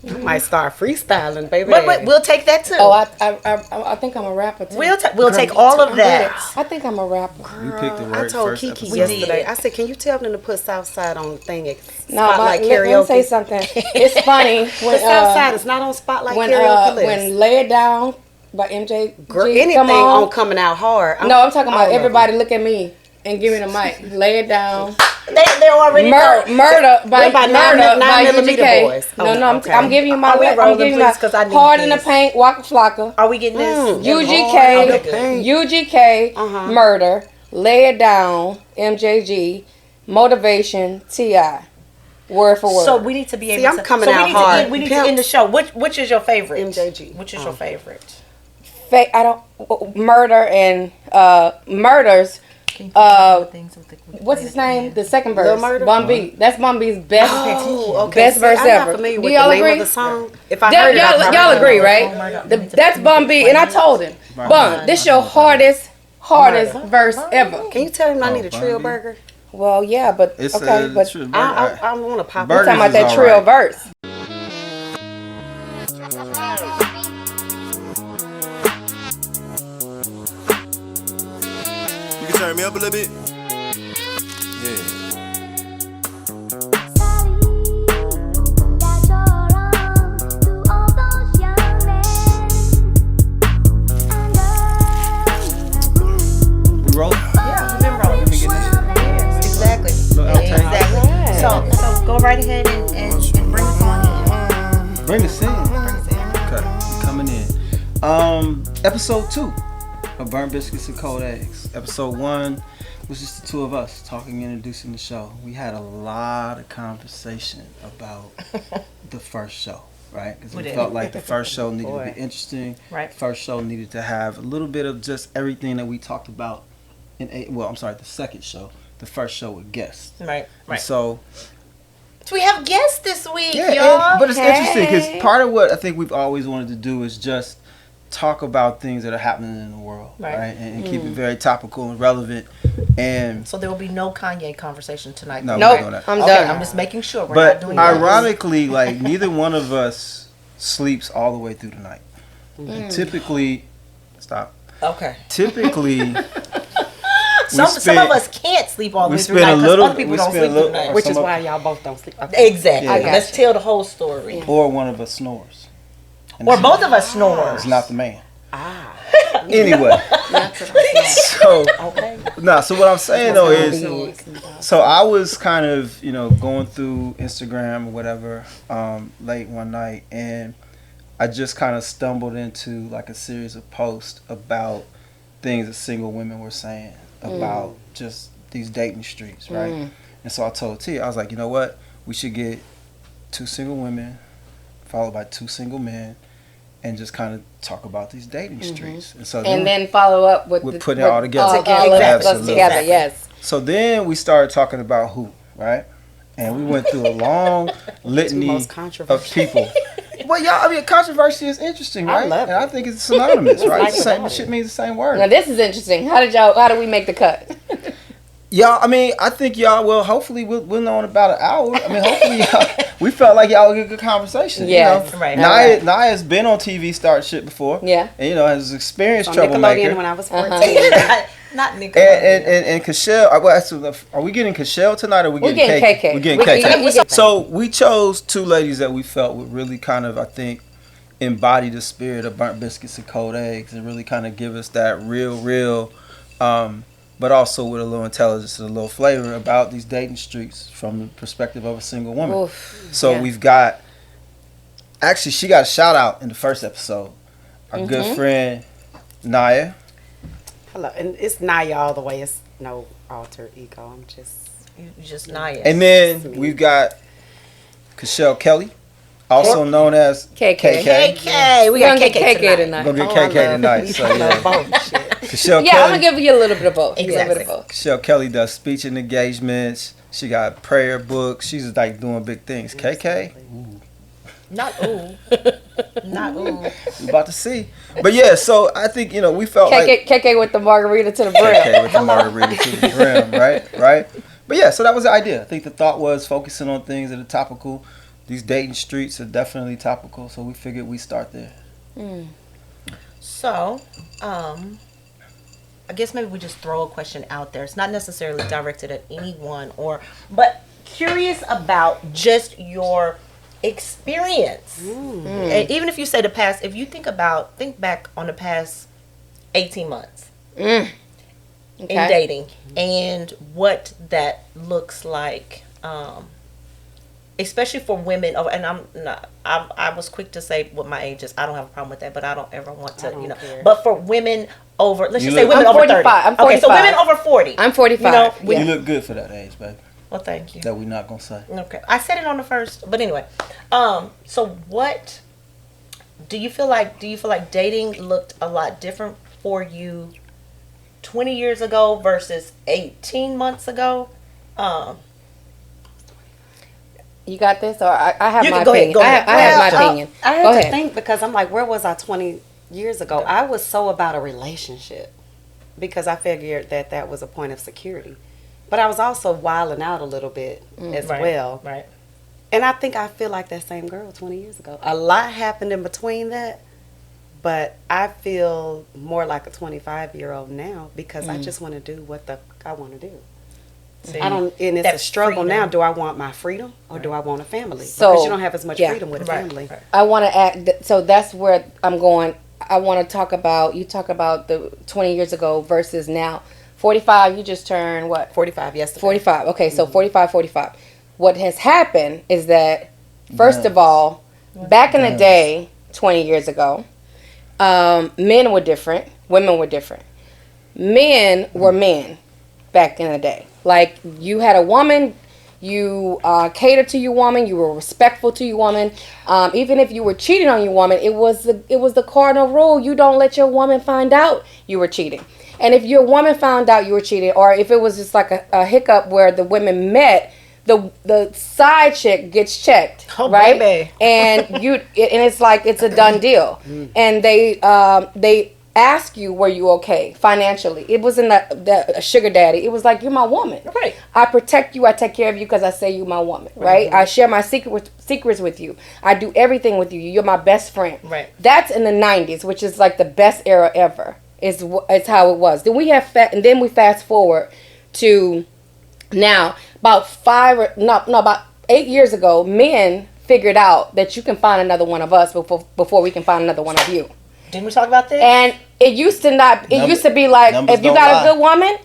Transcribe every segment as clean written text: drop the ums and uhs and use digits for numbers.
I might start freestyling, baby. But we'll take that too. Oh, I think I'm a rapper too. We'll take all of that. I think I'm a rapper. We picked the right I told first Kiki episode. yesterday. I said, "Can you tell them to put Southside on the thing at No, Spotlight let me Karaoke?" say something. It's funny When Southside is not on Spotlight when Karaoke list. when Lay It Down by MJ. Anything come on Coming Out Hard. No, I'm talking about all of everybody. Look at me and give me the mic. Lay It Down. They already know. Murder by What about Murder 9 by millimeter UGK. boys? No, Okay. I'm giving you my. Are we I'm rolling, giving you please? my 'Cause I need Hard in the this. Paint, Waka Flocka. Are we getting this? UGK, Okay. UGK, Murder, Lay It Down, MJG, Motivation, T.I. Word for word. So we need to be able See, I'm to. coming so out we need hard. To we need to end the show. Which is your favorite? MJG. Which is your favorite? I don't Murder and Murders. What's his name? The second verse. Murder? Bun B. That's Bun B's best. Oh, okay. Best See, verse I'm ever. not familiar Do with y'all the name agree? of the song. If I heard it, I Y'all probably agree, know. right? That's Bun B, and I told him, Bun, this your hardest verse ever. Can you tell him I need a Bun Trill B? Burger? Well, yeah, but It's okay, but true. I want to pop we're up. talking about is that all Trill right. verse. You can turn me up a little bit. Yeah. We roll. Yeah, we've been rolling. Let me get this. Exactly. Little outtake. Exactly. So go right ahead and bring us on in. Bring us in. Bring us in. Okay, we coming in. Episode 2 of Burnt Biscuits and Cold Eggs. Episode 1 was just the two of us talking and introducing the show. We had a lot of conversation about the first show, right? Because we did. felt like the first show needed to be interesting. Right. First show needed to have a little bit of just everything that we talked about the second show. The first show with guests. Right. And so We have guests this week, yeah, y'all. but it's interesting because part of what I think we've always wanted to do is just talk about things that are happening in the world, right? And keep it very topical and relevant. And So there will be no Kanye conversation tonight. no, Nope, we're not doing that. I'm Okay, done. I'm just making sure we're But not doing that. ironically, like neither one of us sleeps all the way through the night. And typically, Okay. Typically, Some of us can't sleep all the we way through spend the a night because little- other people we don't spend sleep a little- through the night. Which is Some of- why y'all both don't sleep. Okay. Exactly. Yeah. Let's tell the whole story. or one of us snores. And Or it's- both of us snores. It's not the man. Anyway, so Okay. so what I'm saying though is, so I was kind of going through Instagram or whatever late one night, and I just kind of stumbled into like a series of posts about things that single women were saying about just these dating streets, right? And so I told T, I was like, you know what, we should get 2 single women followed by 2 single men, and just kind of talk about these dating streets. And so And then follow up with putting it all together. All of us Absolutely. together, yes. So then we started talking about who, right? And we went through a long litany most of controversial. people. Well, y'all, I mean, controversy is interesting, right? love and I think it's synonymous, right? like It's the same about shit means the same word. Now this is interesting. How did we make the cut? Y'all, I mean, I think y'all will. Hopefully, we'll know in about an hour. I mean, hopefully, we felt like y'all would get a good conversation. Yes. Right. Naya's been on TV start shit before. Yeah. And has experienced On troublemaker. Nickelodeon when I was 14. Not Nickelodeon. And Cashel, are we getting Cashel tonight or We're getting KK. We're getting We- KK. we get- So we chose 2 ladies that we felt would really kind of, I think, embody the spirit of Burnt Biscuits and Cold Eggs and really kind of give us that real, but also with a little intelligence and a little flavor about these dating streets from the perspective of a single woman. Oof. So Yeah. we've got, actually she got a shout out in the first episode. Our good friend Naya. Hello, and it's Naya all the way. It's no alter ego. I'm just. You just Naya. And then we've got Cashel Kelly, also known as KK. KK. We We're got gonna KK get KK tonight. tonight. We're gonna Oh, get I KK love- tonight. we So love yeah, both. Shit. Cashel Yeah, I'm Kelly. gonna give you a little bit of both. Exactly. A little bit of both. Cashel Kelly does speech and engagements. She got prayer books. She's like doing big things. KK, Not ooh. Not ooh. we about to see. But yeah, so I think we felt like KK with the margarita to the brim. KK with the margarita to the brim, right? But yeah, so that was the idea. I think the thought was focusing on things that are topical. These dating streets are definitely topical, so we figured we start there. So, I guess maybe we just throw a question out there. It's not necessarily directed at anyone, but curious about just your experience. And even if you say the past, if you think back on the past 18 months in dating and what that looks like, especially for women. And I was quick to say what my age is. I don't have a problem with that, but I don't ever want to, care. But for women over, let's just say look- women I'm over 30. 45. I'm 45. Okay, so women over 40. I'm 45. You know, You look good for that age, baby. well, thank you. That we not gonna say. Okay, I said it on the first, but anyway. So what do you feel like? Do you feel like dating looked a lot different for you 20 years ago versus 18 months ago? You got this, or I have You my can go ahead, opinion. go ahead. I have my opinion. I Go had to ahead. think because I'm like, where was I 20 years ago? I was so about a relationship because I figured that was a point of security. But I was also wilding out a little bit as well. Right. And I think I feel like that same girl 20 years ago. A lot happened in between that, but I feel more like a 25-year-old now because I just want to do what I want to do. See, I don't, and it's that a struggle now. freedom. Do I want my freedom or do I want a family? So, because you don't have as much yeah. freedom with a Right, family. right. I want to add. So that's where I'm going. I want to talk about. You talk about the 20 years ago versus now. 45. You just turned what? 45 yesterday. 45. Okay, so 45, 45. What has happened is that, first of all, back in the day, 20 years ago, men were different, women were different. Men were men back in the day. Like, you had a woman, you catered to your woman, you were respectful to your woman. Even if you were cheating on your woman, it was the cardinal rule. You don't let your woman find out you were cheating. And if your woman found out you were cheating, or if it was just like a hiccup where the women met, the side chick gets checked, right? Baby. And it's like it's a done deal. And they ask you, were you okay financially? It wasn't a sugar daddy. It was like, you're my woman. Right. I protect you. I take care of you because I say you're my woman. Right. I share my secrets with you. I do everything with you. You're my best friend. Right. That's in the 90s, which is like the best era ever. Is how it was. Then we fast forward to now. About 8 years ago, men figured out that you can find another one of us before we can find another one of you. Didn't we talk about this? And it used to be like, numbers if you don't got lie. a good woman,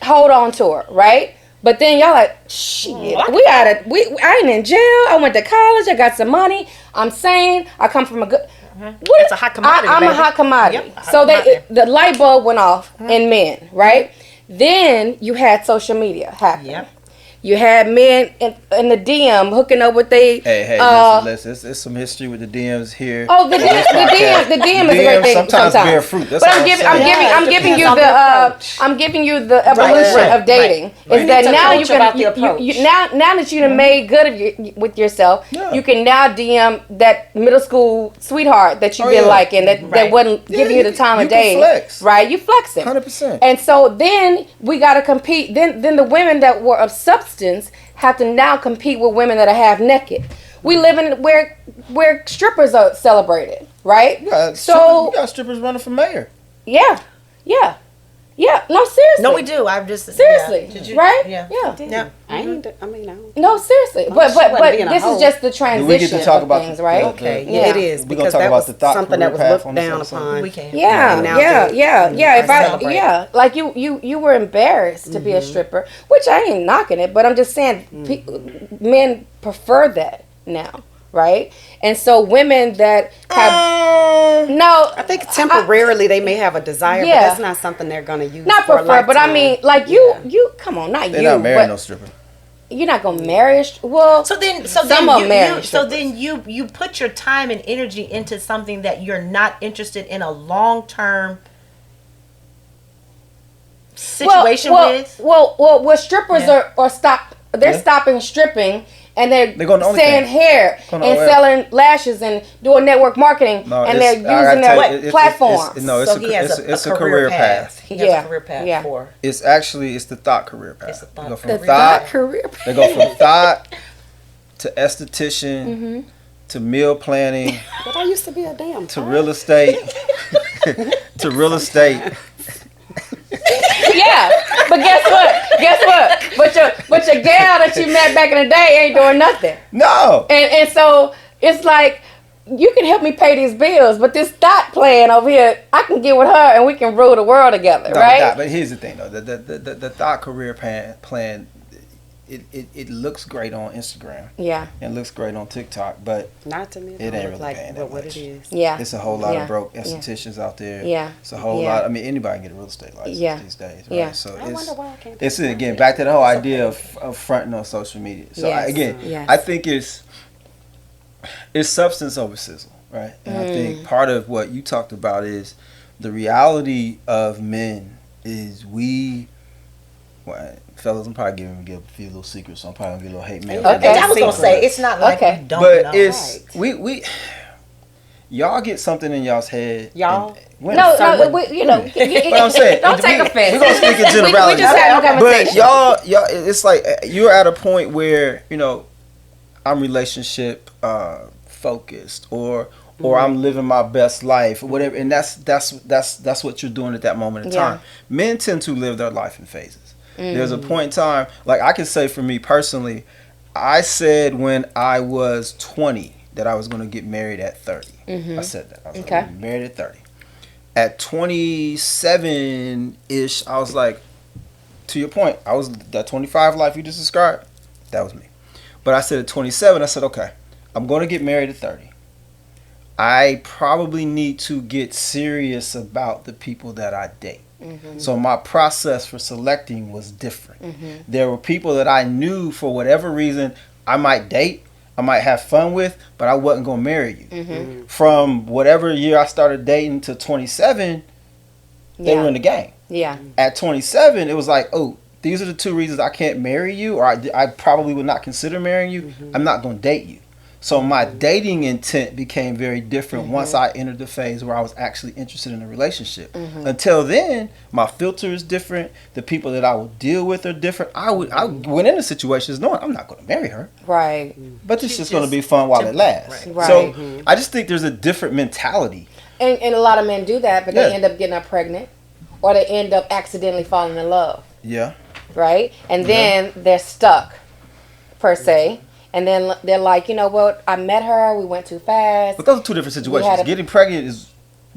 hold on to her, right? But then y'all like, shit, I ain't in jail. I went to college. I got some money. I'm sane. I come from a good. It's a hot commodity, I'm a baby. hot commodity. Yep, a hot So commodity. the light bulb went off in men, right? Then you had social media happen. Yep. You had men in the DM hooking up with they. Hey, listen. It's some history with the DMs here. Oh, the DM is a great thing. Sometimes bear fruit. That's But all I'm giving depends you on the approach. I'm giving you the evolution Right. of dating. Right. Is that You need to now coach about the approach. now that you done made good with yourself, Yeah. you can now DM that middle school sweetheart that you've been yeah. liking that wasn't giving you the time you of day. can flex. Right? You flexing. 100%. And so then we got to compete. Then the women that were of substance have to now compete with women that are half naked. We live in where strippers are celebrated, right? You got strippers running for mayor. Yeah. No, seriously. No, we do. I'm just Seriously, yeah. Did you, right? Yeah. Yeah. I don't. No, seriously. But she wasn't but being a this hoe. is just the Do transition we get to talk of about things, the, right? Okay, the- yeah, it is we gonna because talk that about was the thought something that was career path looked on this down episode? upon. We can. Yeah, Now yeah. If celebrate. like you were embarrassed to be a stripper, which I ain't knocking it, but I'm just saying men prefer that now, right? And so women that have I think temporarily they may have a desire, but that's not something they're going to use. not for a prefer, but I lifetime. mean, like you come on, not They're you, not marrying but no stripper. you're not gonna marry. Well, So then you put your time and energy into something that you're not interested in a long-term situation with. Well, strippers are stop. They're stopping stripping and they're going to saying OnlyFans. hair Going to and OF. selling lashes and doing network marketing, No, and they're it's- I using gotta their tell you, platforms. no, So he has it's a career path. He has Yeah. a career path Yeah. for. It's actually it's the thought career path. It's a thought They go from career thought. path. career. They go from thought to esthetician to meal planning But I used to be a damn to real estate to real estate. Yeah, but guess what? Guess what? But your gal that you met back in the day ain't doing nothing. No. And so it's like, you can help me pay these bills, but this thought plan over here, I can get with her and we can rule the world together, No, right? but here's the thing though. The thought career plan it looks great on Instagram. Yeah. It looks great on TikTok, but Not to me. It ain't look really like paying that what much. it is. Yeah. it's a whole lot Yeah. of broke Yeah. estheticians out there. Yeah. It's a whole Yeah. lot. I mean, anybody can get a real estate license Yeah. these days, right? Yeah. So I wonder why I can't. it's again back to the whole idea of fronting on social media. So Yes. again, Yes. I think it's substance over sizzle, right? And I think part of what you talked about is the reality of men is fellas, I'm probably give a few little secrets, so I'm probably gonna get a little hate mail. Okay. And I was gonna say it's not like Okay. you don't But know. it's we y'all get something in y'all's head. Y'all? and women- No, So no, what- you know, But I'm saying, don't take offense. We're gonna speak in We generalities. just had a But conversation. y'all, it's like you're at a point where I'm relationship focused, or I'm living my best life, or whatever, and that's what you're doing at that moment in Yeah. time. Men tend to live their life in phases. There's a point in time, like I can say for me personally, I said when I was 20 that I was going to get married at 30. I said that I was Okay. going to get married at 30. At 27-ish, I was like, to your point, I was that 25 life you just described. That was me. But I said at 27, I said, okay, I'm going to get married at 30. I probably need to get serious about the people that I date. So my process for selecting was different. There were people that I knew for whatever reason I might date, I might have fun with, but I wasn't going to marry you. From whatever year I started dating to 27, they were in the game. Yeah. At 27, it was like, oh, these are the two reasons I can't marry you, or I probably would not consider marrying you. I'm not going to date you. So my dating intent became very different once I entered the phase where I was actually interested in a relationship. Until then, my filter is different. The people that I will deal with are different. I went into situations knowing I'm not going to marry her, Right. but it's just going to be fun while it lasts. Right. So I just think there's a different mentality. And a lot of men do that, but Yeah. they end up getting up pregnant, or they end up accidentally falling in love, Yeah. right? And then they're stuck, per se. And then they're like, you know what? I met her. We went too fast. But those are two different situations. had a- Getting pregnant is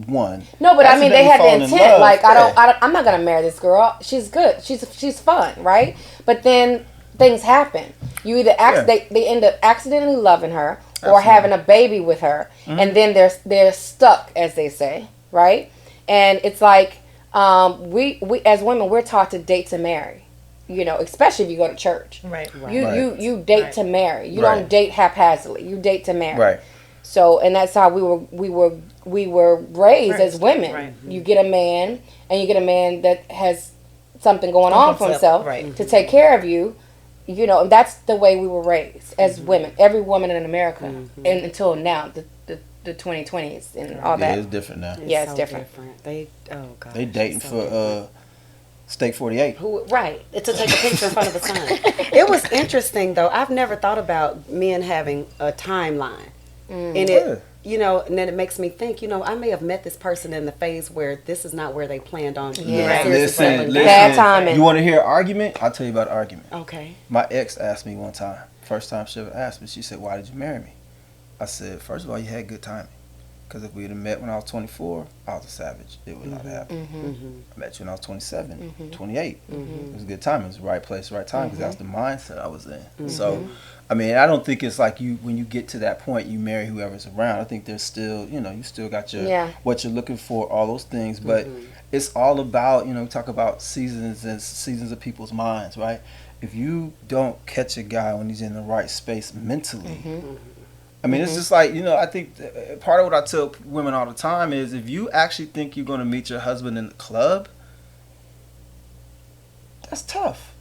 one. No, but I mean, they had the Accidentally falling in intent. love, Like, yeah. I'm not gonna marry this girl. She's good. She's fun, right? But then things happen. You either they end up accidentally loving her, or Absolutely. having a baby with her, and then they're stuck, as they say, right? And it's like we as women, we're taught to date to marry. You know, especially if you go to church. Right. You date to marry. You Right. don't date haphazardly. You date to marry. Right. So, and that's how we were raised as women. Right. You get a man, and you get a man that has something going on for himself Right. to take care of you. You know, and that's the way we were raised as women. Every woman in America, and until now, the 2020s and all Yeah, that. it's different now. Yeah, it's different. They God. They dating it's so for different. Steak 48. Right. It's to take a picture in front of the sun. It was interesting though. I've never thought about men having a timeline. And it and then it makes me think, I may have met this person in the phase where this is not where they planned on being. Yeah. Listen. Bad timing. You want to hear an argument? I'll tell you about an argument. Okay. My ex asked me one time, first time she ever asked me, she said, "Why did you marry me?" I said, "First of all, you had good timing. Because if we had met when I was 24, I was a savage. It would not happen. I met you when I was 27, 28. It was a good time. It was the right place, right time, because that's the mindset I was in. So, I mean, I don't think it's like when you get to that point, you marry whoever's around. I think there's still, you still got your what you're looking for, all those things. But it's all about, we talk about seasons and seasons of people's minds, right? If you don't catch a guy when he's in the right space mentally, I mean, it's just like, I think part of what I tell women all the time is if you actually think you're going to meet your husband in the club, that's tough.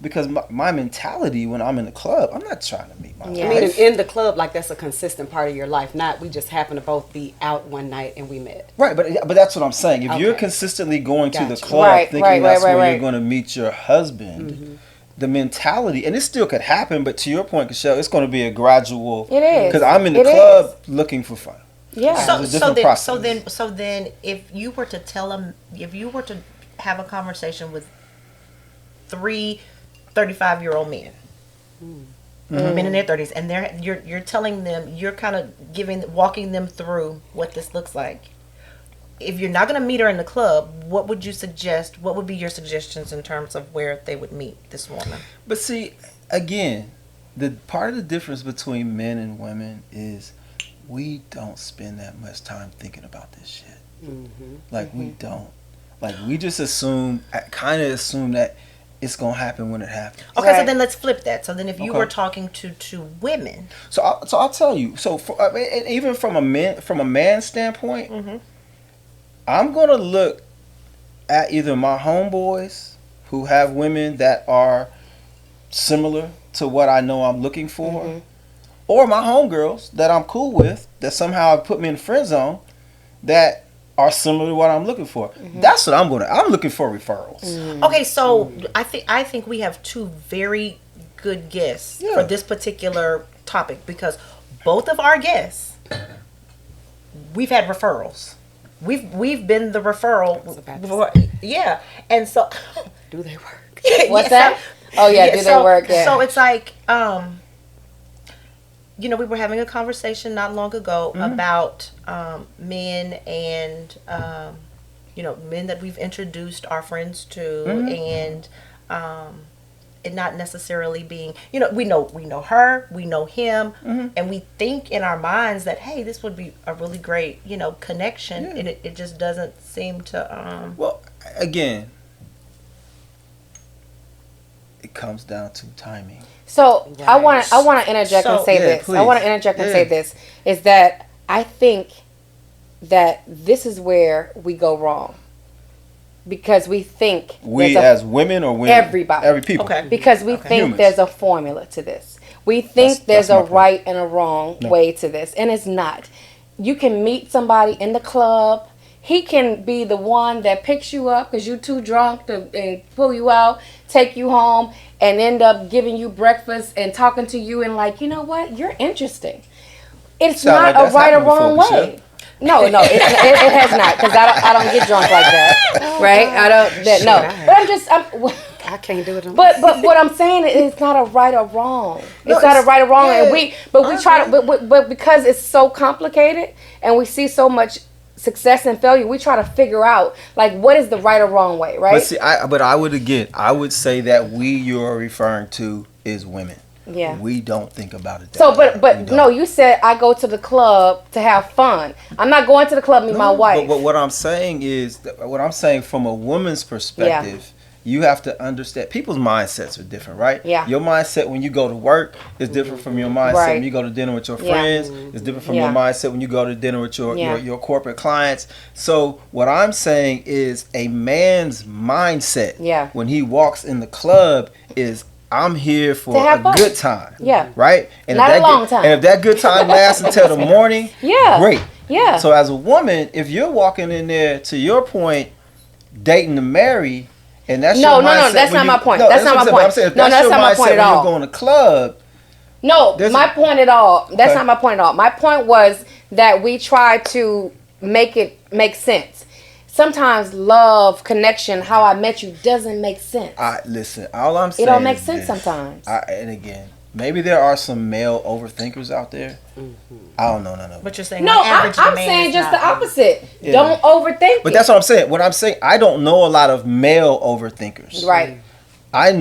Because my mentality when I'm in the club, I'm not trying to meet my Yeah. I mean, wife. in the club, like that's a consistent part of your life. Not we just happen to both be out one night and we met. Right, but that's what I'm saying. If you're Okay. consistently going to the Gotcha. club Right, thinking right, that's right, where right. you're going to meet your husband, the mentality, and it still could happen, but to your point, Michelle, it's going to be a gradual. It is. Because I'm in the It club looking for fun. Yeah. So, It's a different process. so then, if you were to tell them, if you were to have a conversation with 3 35-year-old men, men in their 30s, and you're telling them, you're kind of walking them through what this looks like. If you're not going to meet her in the club, what would you suggest? What would be your suggestions in terms of where they would meet this woman? But see, again, the part of the difference between men and women is we don't spend that much time thinking about this shit. Like we don't. Like we just kind of assume that it's gonna happen when it happens. Okay, so Right. then let's flip that. So then, if you Okay. were talking to women, So I'll tell you. So I mean, and even from a man standpoint, I'm gonna look at either my homeboys who have women that are similar to what I know I'm looking for, or my homegirls that I'm cool with that somehow have put me in the friend zone that are similar to what I'm looking for. That's what I'm looking for referrals. okay, so I think we have two very good guests Yeah. for this particular topic, because both of our guests, we've had referrals. We've been the referral. was about to Yeah, and so Do they work? What's that? Oh yeah, do they so, work? Yeah. So it's like, we were having a conversation not long ago about men and men that we've introduced our friends to, and it not necessarily being, we know her, we know him, and we think in our minds that, hey, this would be a really great connection, and it just doesn't seem to. Well, again, it comes down to timing. So Right. I want to interject and So- say Yeah, this. I please. want to interject and Yeah. say this is that I think that this is where we go wrong, because we think We there's a- as women or women? Everybody. Every people. Okay. because we think Humans. there's a formula to this. We think there's that's my a point. right and a wrong No. way to this, and it's not. You can meet somebody in the club. He can be the one that picks you up because you're too drunk to and pull you out, take you home, and end up giving you breakfast and talking to you and like, you know what, you're interesting. It's Sound not like a that's right or happened before, wrong Michelle. way. No, it has not, because I don't get drunk like that, right? I don't. No, but I can't do it. But what I'm saying is it's not a right or wrong. It's not a right or wrong, and we try to but because it's so complicated and we see so much success and failure, we try to figure out like what is the right or wrong way, right? But see, I would say that you're referring to is women. Yeah. We don't think about it that So, way. We but don't. no, you said I go to the club to have fun. I'm not going to the club to meet my wife. But what I'm saying is, from a woman's perspective, you have to understand people's mindsets are different, right? Yeah. Your mindset when you go to work is different from your mindset Right. when you go to dinner with your Yeah. friends. It's different from Yeah. your mindset when you go to dinner with Yeah. your corporate clients. So what I'm saying is a man's mindset Yeah. when he walks in the club is I'm here for To have a fun. good time. Yeah. Right? And Not if a that long good, time. And if that good time lasts until the morning, Yeah. great. Yeah. So as a woman, if you're walking in there, to your point, dating to marry, and that's No, your no, no, mindset that's when not my point. No, That's not what my I'm saying. point. I'm saying if No, that's that's your not my mindset point at when all. you're going to club. No, There's my point at all. That's Okay. not my point at all. My point was that we try to make it make sense. Sometimes love, connection, how I met you doesn't make sense. Listen, all I'm saying It don't make is sense this. sometimes. And again, maybe there are some male overthinkers out there. I don't know none of them. But you're saying No, on average, I'm the man saying is just not the opposite. Yeah. Don't overthink But it. that's what I'm saying. What I'm saying, I don't know a lot of male overthinkers. Right. I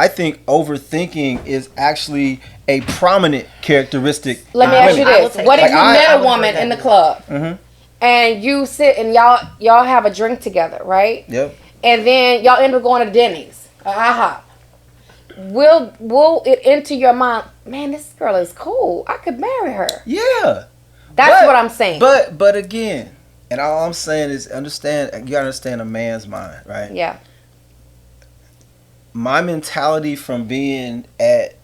think overthinking is actually a prominent characteristic. Let me in ask you women. I will this: take what if that. you Like, met I a would woman agree in the with club, and you sit and y'all have a drink together, right? Yep. And then y'all end up going to Denny's, or IHOP. Will it enter your mind? Man, this girl is cool. I could marry her. Yeah. That's But- what I'm saying. But again, and all I'm saying is you gotta understand a man's mind, right? Yeah. my mentality from being at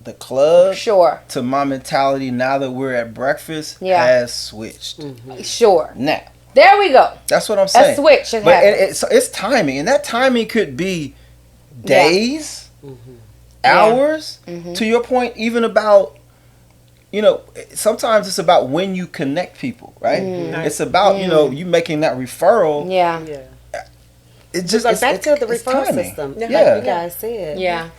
the club Sure. to my mentality now that we're at breakfast has switched. Sure. Now, There we go. that's what I'm saying. A switch has But happened. it's timing, and that timing could be days, hours. To your point, even about, you know, sometimes it's about when you connect people, right? It's about you know, you making that referral. Yeah. It just Like back to the it's referral timing. system, Yeah. like you guys said. Yeah.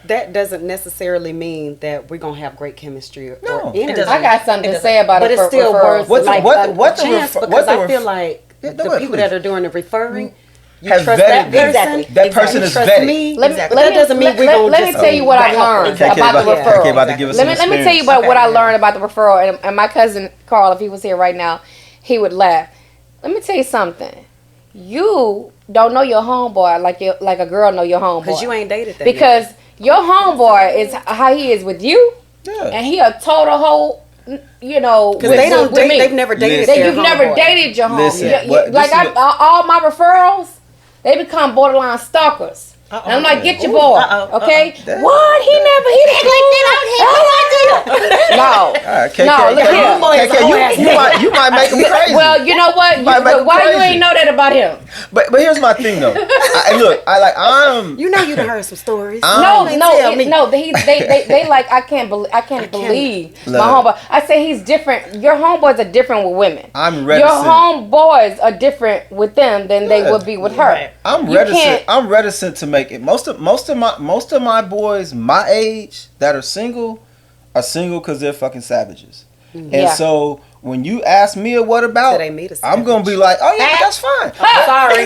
That doesn't necessarily mean that we're gonna have great chemistry or No, energy. doesn't. I got something to say about But it. it's still worth What's- like what- a what the chance refer- because what the I feel ref- like Yeah, the go ahead, people please. that are doing the referring, you Have trust vetted that them. person. That person you is trust vetted. me. Let me, Exactly. let That me, doesn't mean let, we let, gonna let me just tell you what I back up. learned KK about the about to- referral. KK about to give us Let some me tell you experience. what I learned about the referral. And my cousin Carl, if he was here right now, he would laugh. Let me tell you something. You don't know your homeboy like a girl know your homeboy. Because you ain't dated that. Because your homeboy is how he is with you, Yeah. and he a total whole, you know. because they don't date. They've never dated. Listen. That their you've never homeboy. dated your homie. Listen, what- Like this is all my referrals, they become borderline stalkers. And I'm like, get your boy, okay? That- What? He didn't No, All right, KK, no, look here. KK, you might make him crazy. Well, you know what? Might make him Why you crazy. ain't know that about him? but here's my thing though. I'm You know you done heard some stories. No, They no, tell me. they like I can't believe my Look. homeboy. I say he's different. Your homeboys are different with women. I'm Your reticent. homeboys are different with them than they Yeah. would be with her. Right. I'm You reticent. can't- I'm reticent to make it. Most of my boys my age that are single because they're fucking savages. And Yeah. so when you ask me what about, So they meet a I'm gonna be like, oh yeah, but that's fine. Sorry.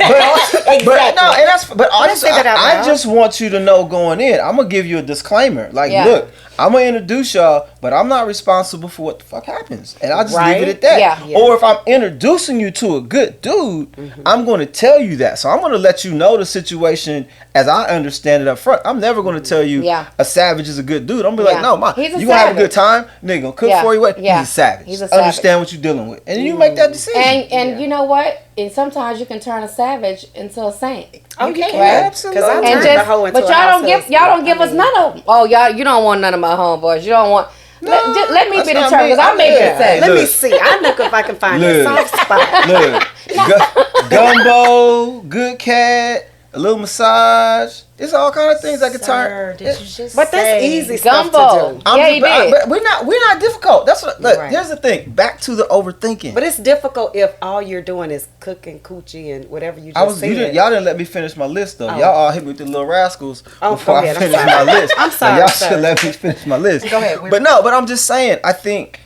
But no, and that's but honestly, say that out I loud. just want you to know going in. I'm gonna give you a disclaimer. Like, Yeah. look, I'm gonna introduce y'all, but I'm not responsible for what the fuck happens, and I'll just leave it Right? at that. Yeah. Or if I'm introducing you to a good dude, I'm gonna tell you that. So I'm gonna let you know the situation as I understand it up front. I'm never gonna tell you Yeah. a savage is a good dude. I'm gonna be Yeah. like, no, man, He's a you gonna have a savage. good time, nigga. Gonna cook Yeah. for you. What? Yeah. He's a savage. He's a savage. Understand what you're dealing with, and you make that decision. And you know what? And sometimes you can turn a savage into a saint. Oh, you can. Right? Absolutely. Because I And turned the just, hoe into but a y'all house don't give us none of them. Oh, you don't want none of my homeboys. You don't want. Let me that's be the not term me. because I make Yeah. it say. Let me Look. see. I look if I can find a Look. soft spot. Look, gumbo, good cat, a little massage. It's all kind of things I can turn. Did you just But that's say- easy stuff Gumbo. to do. Yeah, he did. But we're not difficult. That's what. Look, Right. here's the thing. Back to the overthinking. But it's difficult if all you're doing is cooking coochie and whatever you just said. y'all didn't let me finish my list though. Oh. Y'all all hit me with the little rascals Oh, before go I ahead. I'm finish sorry. my list. I'm So sorry, y'all sir. should let me finish my list. Go ahead. But I'm just saying. I think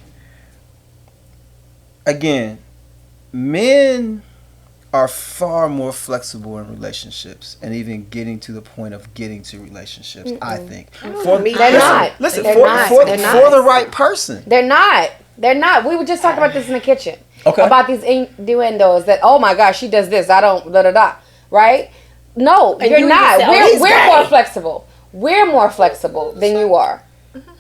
again, men are far more flexible in relationships and even getting to the point of getting to relationships. I think for me, They're not. Listen, They're for not. for, They're for not. the right person. They're not. They're not. We were just talking about this in the kitchen. Okay. About these innuendos that, oh my gosh, she does this. I don't, da da da. Right? No, And you're you not. even say, oh, he's We're gay. more flexible. We're more flexible than you are.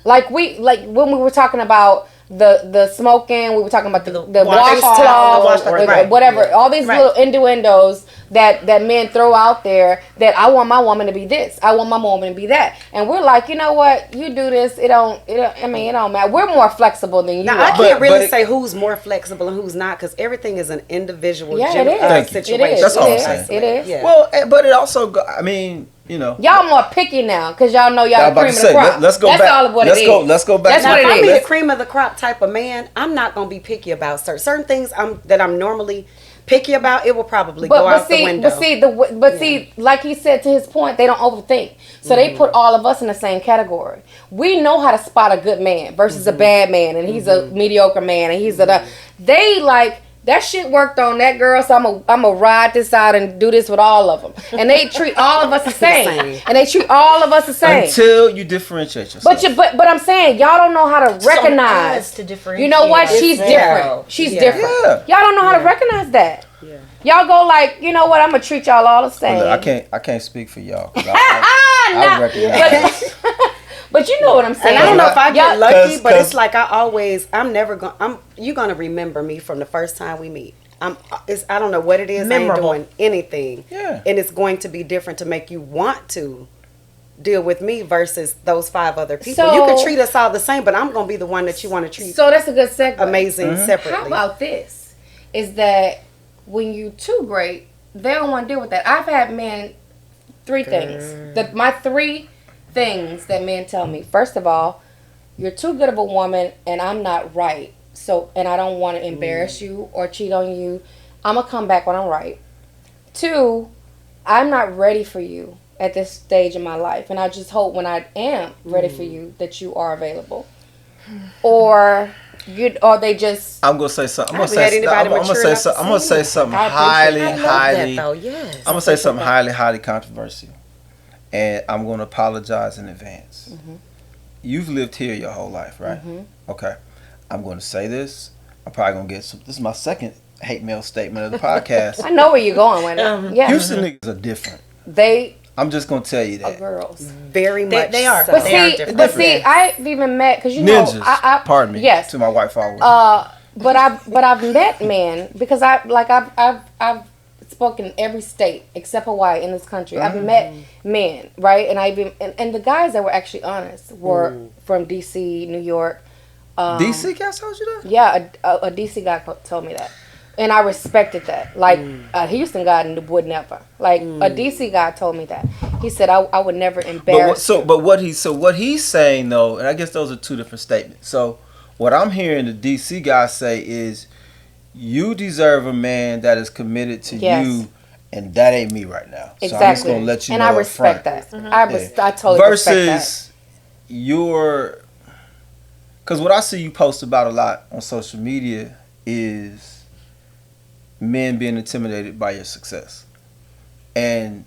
Like when we were talking about the smoking, we were talking about the washcloth, right. whatever. All these Right. little innuendos that men throw out there that I want my woman to be this, I want my woman to be that, and we're like, you know what? You do this, it don't matter. We're more flexible than you Now, are. I can't really it- say who's more flexible and who's not because everything is an individual Yeah, it is. Thank you. situation. It is. That's all It I'm is. saying. It is. Yeah. Well, but it also, I mean, you know. Y'all more picky now because y'all know I y'all was about cream to of the say, crop. let's go That's back. all of what let's it go. is. Let's go back. That's to what Now, it if I'm is. the cream of the crop type of man, I'm not going to be picky about certain things that I'm normally picky about. It will probably go out the window. See, like he said to his point, they don't overthink. So they put all of us in the same category. We know how to spot a good man versus a bad man, and he's a mediocre man, and he's a. They like. That shit worked on that girl, so I'm gonna ride this out and do this with all of them. And they treat all of us the same. And they treat all of us the same. Until you differentiate yourself. But I'm saying y'all don't know how to recognize. to differentiate. You know what? us. She's Yeah. different. She's Yeah. different. Yeah. Y'all don't know how to recognize that. Yeah. Y'all go like, you know what? I'm gonna treat y'all all the same. Look, I can't speak for y'all. 'Cause I Nah, recognize. but you know what I'm saying. And I don't know if I get Y'all- lucky, but 'cause- it's like you're gonna remember me from the first time we meet. I don't know what it is. Memorable. I ain't doing anything. Yeah. And it's going to be different to make you want to deal with me versus those 5 other people. So- you can treat us all the same, but I'm going to be the one that you want to treat So that's a good segue. amazing separately. How about this? Is that when you too great, they don't want to deal with that. I've had men, 3 things. My 3 things that men tell me. First of all, you're too good of a woman and I'm not right. So, and I don't want to embarrass you or cheat on you. I'm going to come back when I'm right. 2, I'm not ready for you at this stage in my life. And I just hope when I am ready for you that you are available. Or they just... I'm gonna say something. I'm I gonna haven't say, had anybody I'm gonna mature say enough to something. I'm gonna say something I highly, appreciate highly. That though, yes. I'm gonna say something highly, highly controversial, and I'm gonna apologize in advance. You've lived here your whole life, right? Okay. I'm gonna say this. I'm probably gonna get some. This is my second hate mail statement of the podcast. I know where you're going with it. Yeah. Houston niggas are different. They I'm just gonna tell you are that. girls. Very much they are. so. But They are see, different. I've even met, because you know, Ninjas. Pardon me. Yes. To my white followers. But I've met men because I've spoken in every state except Hawaii in this country. I've met men, right? And the guys that were actually honest were from DC, New York. DC guys told you that? Yeah, a DC guy told me that. And I respected that. Like, a Houston guy would never. Like, a DC guy told me that. He said, I would never embarrass you. But what he's saying though, and I guess those are 2 different statements. So what I'm hearing the DC guy say is, you deserve a man that is committed to you, and that ain't me right now. So Exactly. I'm just gonna let you and know I up respect front. that. I totally respect that. Versus your, because what I see you post about a lot on social media is men being intimidated by your success, and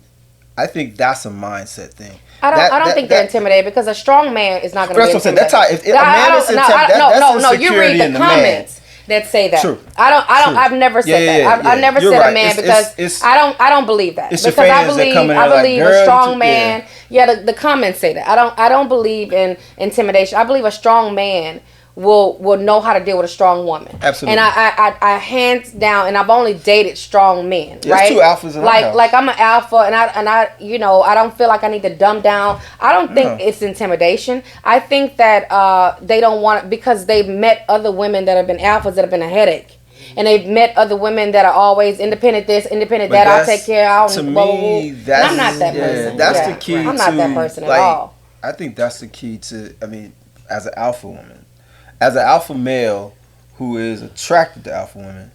I think that's a mindset thing. I don't think they're intimidated because a strong man is not going to be That's what I'm saying. intimidated. That's how. If a man is intimidated, that's You read insecurity in the the man. comments that say that. True. I don't. True. I've never said that. I never You're said right. a man It's- because I don't believe that. it's your Because fans that come in I there like, believe "Girl, a strong you- man. Yeah, the comments say that. I don't believe in intimidation. I believe a strong man will know how to deal with a strong woman. Absolutely. And I hands down, and I've only dated strong men. There's right? 2 alphas in our house. Like I'm an alpha, and I I don't feel like I need to dumb down. I don't think it's intimidation. I think that they don't want it because they've met other women that have been alphas that have been a headache. And they've met other women that are always independent this, independent But that. I'll that's- take care. I'll to blah, blah, blah. me, And that's I'm not that person. That's Yeah. the key. I'm not to, that person at like, all. I think that's the key to. I mean, as an alpha woman, as an alpha male who is attracted to alpha women,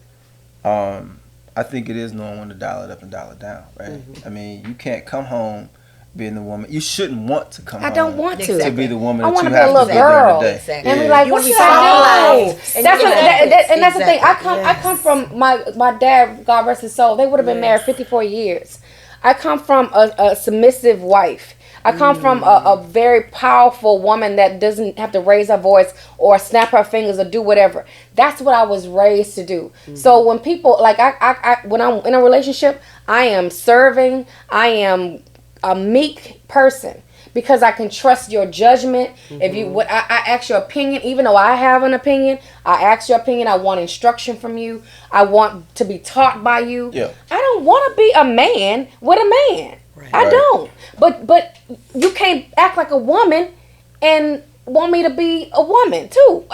I think it is knowing when to dial it up and dial it down. Right? I mean, you can't come home being the woman. You shouldn't want to come home. I don't want to. To be the woman I that want you to be a have little to be during girl. the day. Exactly. And be like, You what wanna be should I do? soft. That's what, and that's the thing. Exactly. I come from my dad, God rest his soul. They would have been married 54 years. I come from a submissive wife. I come from a very powerful woman that doesn't have to raise her voice or snap her fingers or do whatever. That's what I was raised to do. So when people like when I'm in a relationship, I am serving. I am a meek person because I can trust your judgment. If you I ask your opinion, even though I have an opinion, I ask your opinion. I want instruction from you. I want to be taught by you. Yeah. I don't want to be a man with a man. I don't. But you can't act like a woman and want me to be a woman too.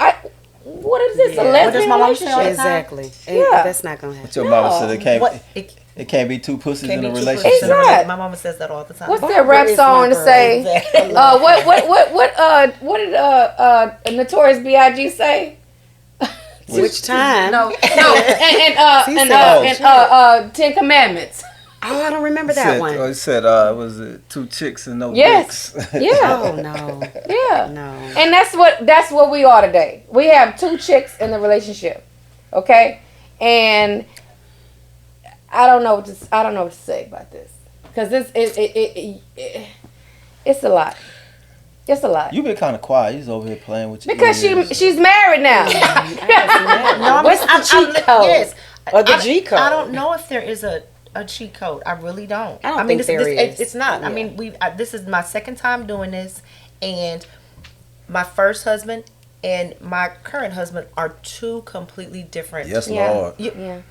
What is this? A lesbian does my mom say all the relationship? time? Exactly. Yeah. That's not gonna happen. But your mama said it can't be 2 pussies Can't in be a two relationship. pussies in a Exactly. My mama says that all the time. What's that rap is song my to girl. say? What did Notorious B.I.G. say? Which time? No, and 10 Commandments. Oh, I don't remember that one. He said, was it 2 chicks and no Yes. dicks? Yeah. Oh no. Yeah. No. And that's what we are today. We have 2 chicks in the relationship. Okay? And I don't know what to say about this. Cuz it's a lot. It's a lot. You been kind of quiet. You just over here playing with your Because ears. she's married now. What's the cheat code? Yes. Or the G code. I don't know if there is a cheat code. I really don't. I don't mean, think there is. It's not. Yeah. I mean, this is my second time doing this, and my first husband, and my current husband are two completely different. Yes, Yeah. Lord. Yeah.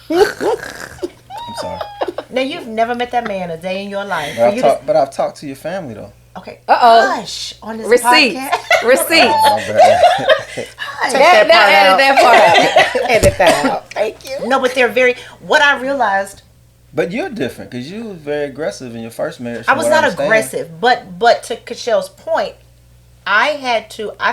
I'm sorry. Now you've never met that man a day in your life. But I've talked to your family though. Okay. Uh-oh. Hush on this Receipts. podcast. Receipts. My bad. That part. Edit that out. Thank you. No, but they're very. What I realized, But you're different because you was very aggressive in your first marriage. I from was what not understand. aggressive, but to Cachelle's point, I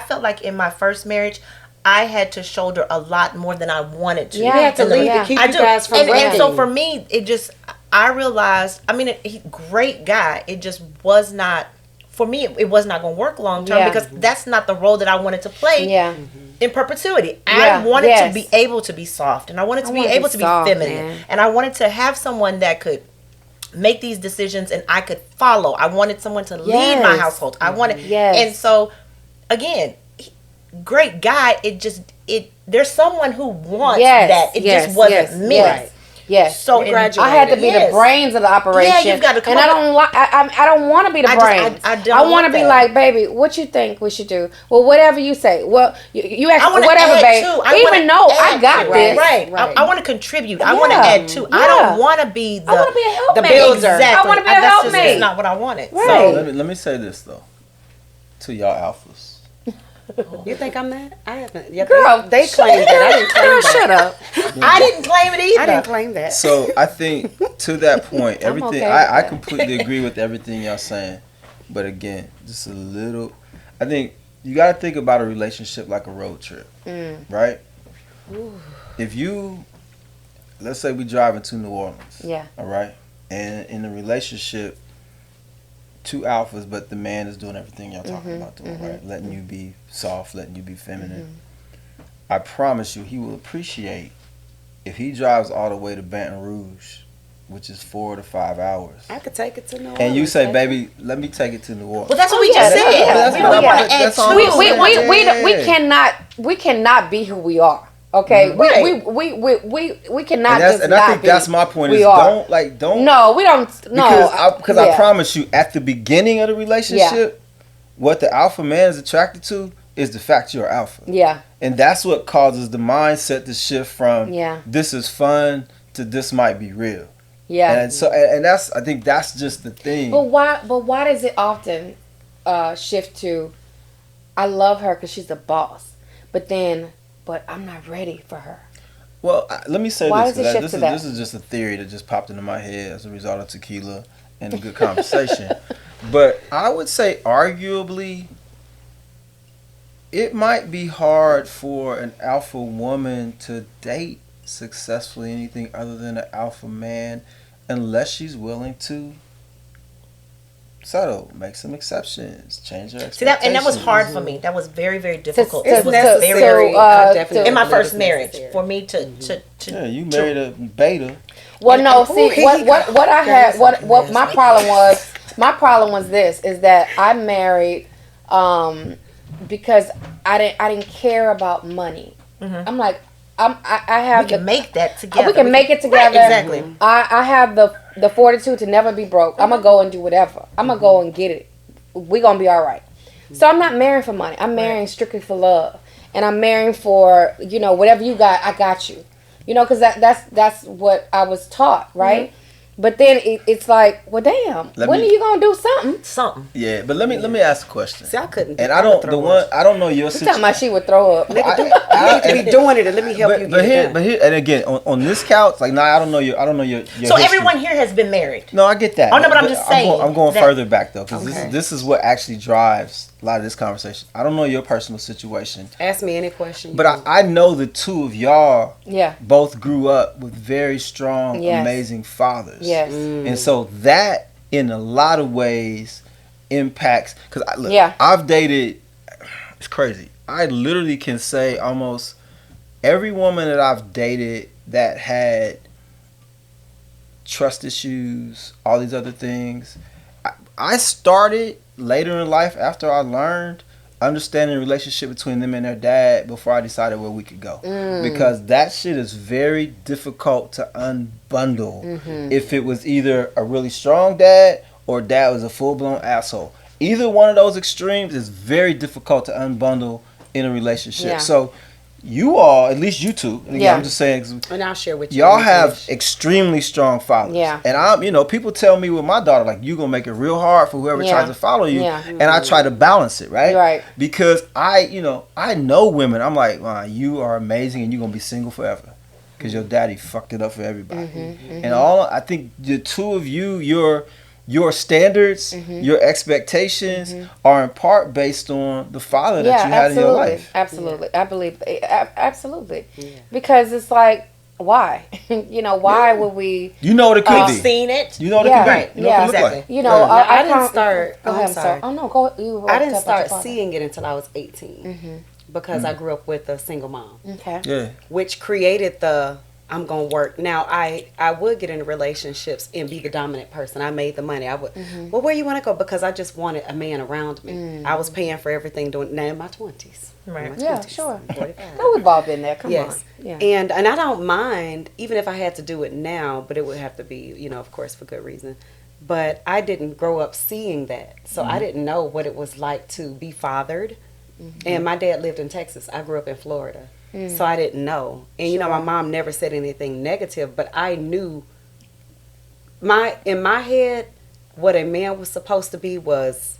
felt like in my first marriage, I had to shoulder a lot more than I wanted to. Yeah, You have to and lead yeah. to keep I you do. guys from And wrecking. so for me, it just, I realized, I mean, great guy. It just was not, for me, it was not going to work long term Yeah. because that's not the role that I wanted to play Yeah. in perpetuity. Yeah, I wanted yes. to be able to be soft, and I wanted to be wanna able be to soft, be feminine. man. And I wanted to have someone that could make these decisions and I could follow. I wanted someone to lead my Yes. household. I wanted, Yes. and so, again, great guy. There's someone who wants Yes. that. It yes. just wasn't yes. me. Yes. Yes. So You graduated. I had to be Yes. the brains of the operation. Yeah, you've got to come and I up don't like. I don't want to be the I just- brains. I don't I want want to be that. like, baby, what you think we should do? Well, whatever you say. Well, you I ask wanna whatever, add babe. too. I Even wanna though I add got too. this. Right. Right. I want to contribute. I want to Yeah. add too. I Yeah. don't want to be the. I want to be a helpmate. the builder. Exactly. I wanna be a That's just helpmate. that's not what I wanted. Right. So Let me say this though, to y'all alphas. You think I'm that? I haven't. Yeah, Girl, they claimed that. I didn't claim Girl, that. shut up. I didn't claim it either. I didn't claim that. So I think to that point, everything okay with I that. completely agree with everything y'all saying. But again, just a little. I think you got to think about a relationship like a road trip, right? If you, let's say we driving to New Orleans, Yeah. all right, and in a relationship, two alphas, but the man is doing everything y'all talking about doing, right? Letting you be soft, letting you be feminine. I promise you, he will appreciate if he drives all the way to Baton Rouge, which is 4 to 5 hours, I could take it to New Orleans. and you say, "Baby, let me take it to New Orleans." Well, that's what Oh, we yeah, just that's- said. that's We what want I'm to add that's all to. I'm saying. We cannot be who we are. Okay, Right. we cannot just and I not think be that's my point. we Is are. don't No, we don't. No, because I promise you, at the beginning of the relationship, what the alpha man is attracted to is the fact you're alpha, Yeah, and that's what causes the mindset to shift from Yeah. this is fun to this might be real. yeah. And so and that's I think that's just the thing. But why does it often shift to I love her because she's the boss, but I'm not ready for her. Well, let me say Why this. does it shift This to is that? this is just a theory that just popped into my head as a result of tequila and a good conversation. But I would say, arguably, it might be hard for an alpha woman to date successfully anything other than an alpha man, unless she's willing to settle, make some exceptions, change her expectations. See that, and that was hard for me. That was very, very difficult. It's It was necessary. very, I definitely in my believe first it's marriage, necessary. for me to Yeah, you married a beta. Well, no. and- See, Ooh, what I had, Guys, what my problem was. My problem was this: is that I married because I didn't care about money. I'm like, I have we can make that together. we can make it together. Right, exactly. I have the fortitude to never be broke. I'm gonna go and do whatever. I'm gonna go and get it. We gonna be all right. So I'm not marrying for money. I'm marrying strictly for love, and I'm marrying for whatever you got. I got you. Because that's what I was taught, right? But then it's like, well, damn. When are you gonna do something? Something. Yeah, but let me ask a question. See, I couldn't. And I don't know your You talking situation. about she would throw up? You need to be doing it, and let me help you But get it done. here, and again, on this couch, like, I don't know your So history. everyone here has been married. No, I get that. Oh, no, but I'm just saying I'm going that- further back though, because Okay. this is what actually drives a lot of this conversation. I don't know your personal situation, Ask me any question. but I know the two of y'all Yeah. both grew up with very strong, Yes. amazing fathers. Yes. And so that, in a lot of ways, impacts. Because Yeah. I've dated. It's crazy. I literally can say almost every woman that I've dated that had trust issues, all these other things. I started later in life after I learned understanding the relationship between them and their dad before I decided where we could go. Because that shit is very difficult to unbundle if it was either a really strong dad or dad was a full-blown asshole. Either one of those extremes is very difficult to unbundle in a relationship. Yeah. So you all, at least you two, and again, Yeah. I'm just saying, 'cause And I'll share with you. y'all have extremely strong fathers. Yeah. And I'm, people tell me with my daughter, like, you gonna make it real hard for whoever Yeah. tries to follow you. Yeah. And I try to balance it, right? Right. Because I know women. I'm like, wow, you are amazing and you're gonna be single forever. Because your daddy fucked it up for everybody. And I think the two of you, your standards, your expectations are in part based on the father that you had in your life. Absolutely. I believe, absolutely. Yeah. Because it's like, why? Why would we? You know what it could be. We've seen it. You know what it Yeah. could be. Right. You know what it look like. I didn't start. Go ahead. I'm sorry. Oh no, go. You I didn't start seeing it until I was 18 because I grew up with a single mom. Okay. Yeah. Which created the I'm gonna work. Now I would get into relationships and be the dominant person. I made the money. I would. Well, where you want to go? Because I just wanted a man around me. I was paying for everything now in my 20s. Right. Yeah, sure. I'm 45. No, we've all been there. Come on. Yeah. And I don't mind even if I had to do it now, but it would have to be, of course, for good reason. But I didn't grow up seeing that, so I didn't know what it was like to be fathered. And my dad lived in Texas. I grew up in Florida. So I didn't know. And my mom never said anything negative, but I knew in my head what a man was supposed to be was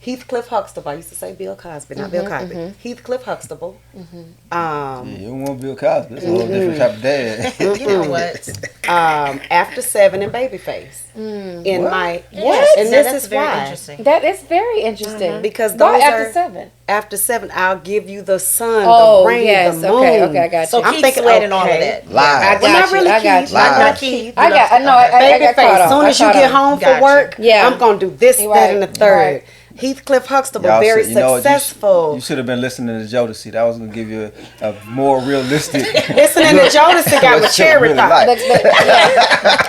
Heathcliff Huxtable. I used to say Bill Cosby, not Bill Cosby. Heathcliff Huxtable. You don't want Bill Cosby. It's a whole different type of dad. You know what? After 7 and Babyface. In What? my Yes, and now this that's is very why. interesting. That is very interesting. Because Why those after are 7? after 7. I'll give you the sun, Oh, the rain, yes. the moon. Okay, I got you. So I'm Keith thinking, Sweat and all of okay. that. Live. I got Well, not you. really I got Keith. you. I Live. got Keith. you. I got. No, I got Babyface. caught As soon on. as I you caught get on. home Gotcha. from work, Yeah. I'm gonna do this, Right. that, and the third. Right. Heathcliff Huxtable, Y'all very said, what, successful. you should have been listening to Jodeci. That was gonna give you a more realistic. Listening to Jodeci got my What you cherry really thought. like.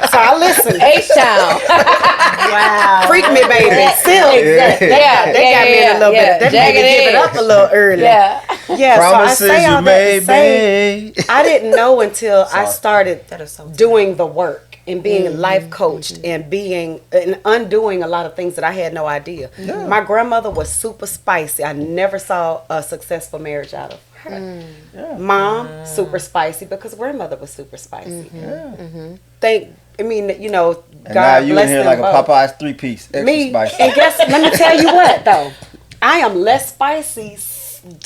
So I listened. H-Town. Wow. Freak me, baby. Silk. Yeah, They got me in a little bit. They made me give it up a little early. Yeah. Yeah, Promises so I say you all that to made say, me. I didn't know until I Sorry. started That is so doing the work and being life coached and being and undoing a lot of things that I had no idea. My grandmother was super spicy. I never saw a successful marriage out of her. Mom, super spicy because grandmother was super spicy. God And now you in bless here them like a both. Popeye's 3-piece. Extra Me, spicy. and let me tell you what though, I am less spicy,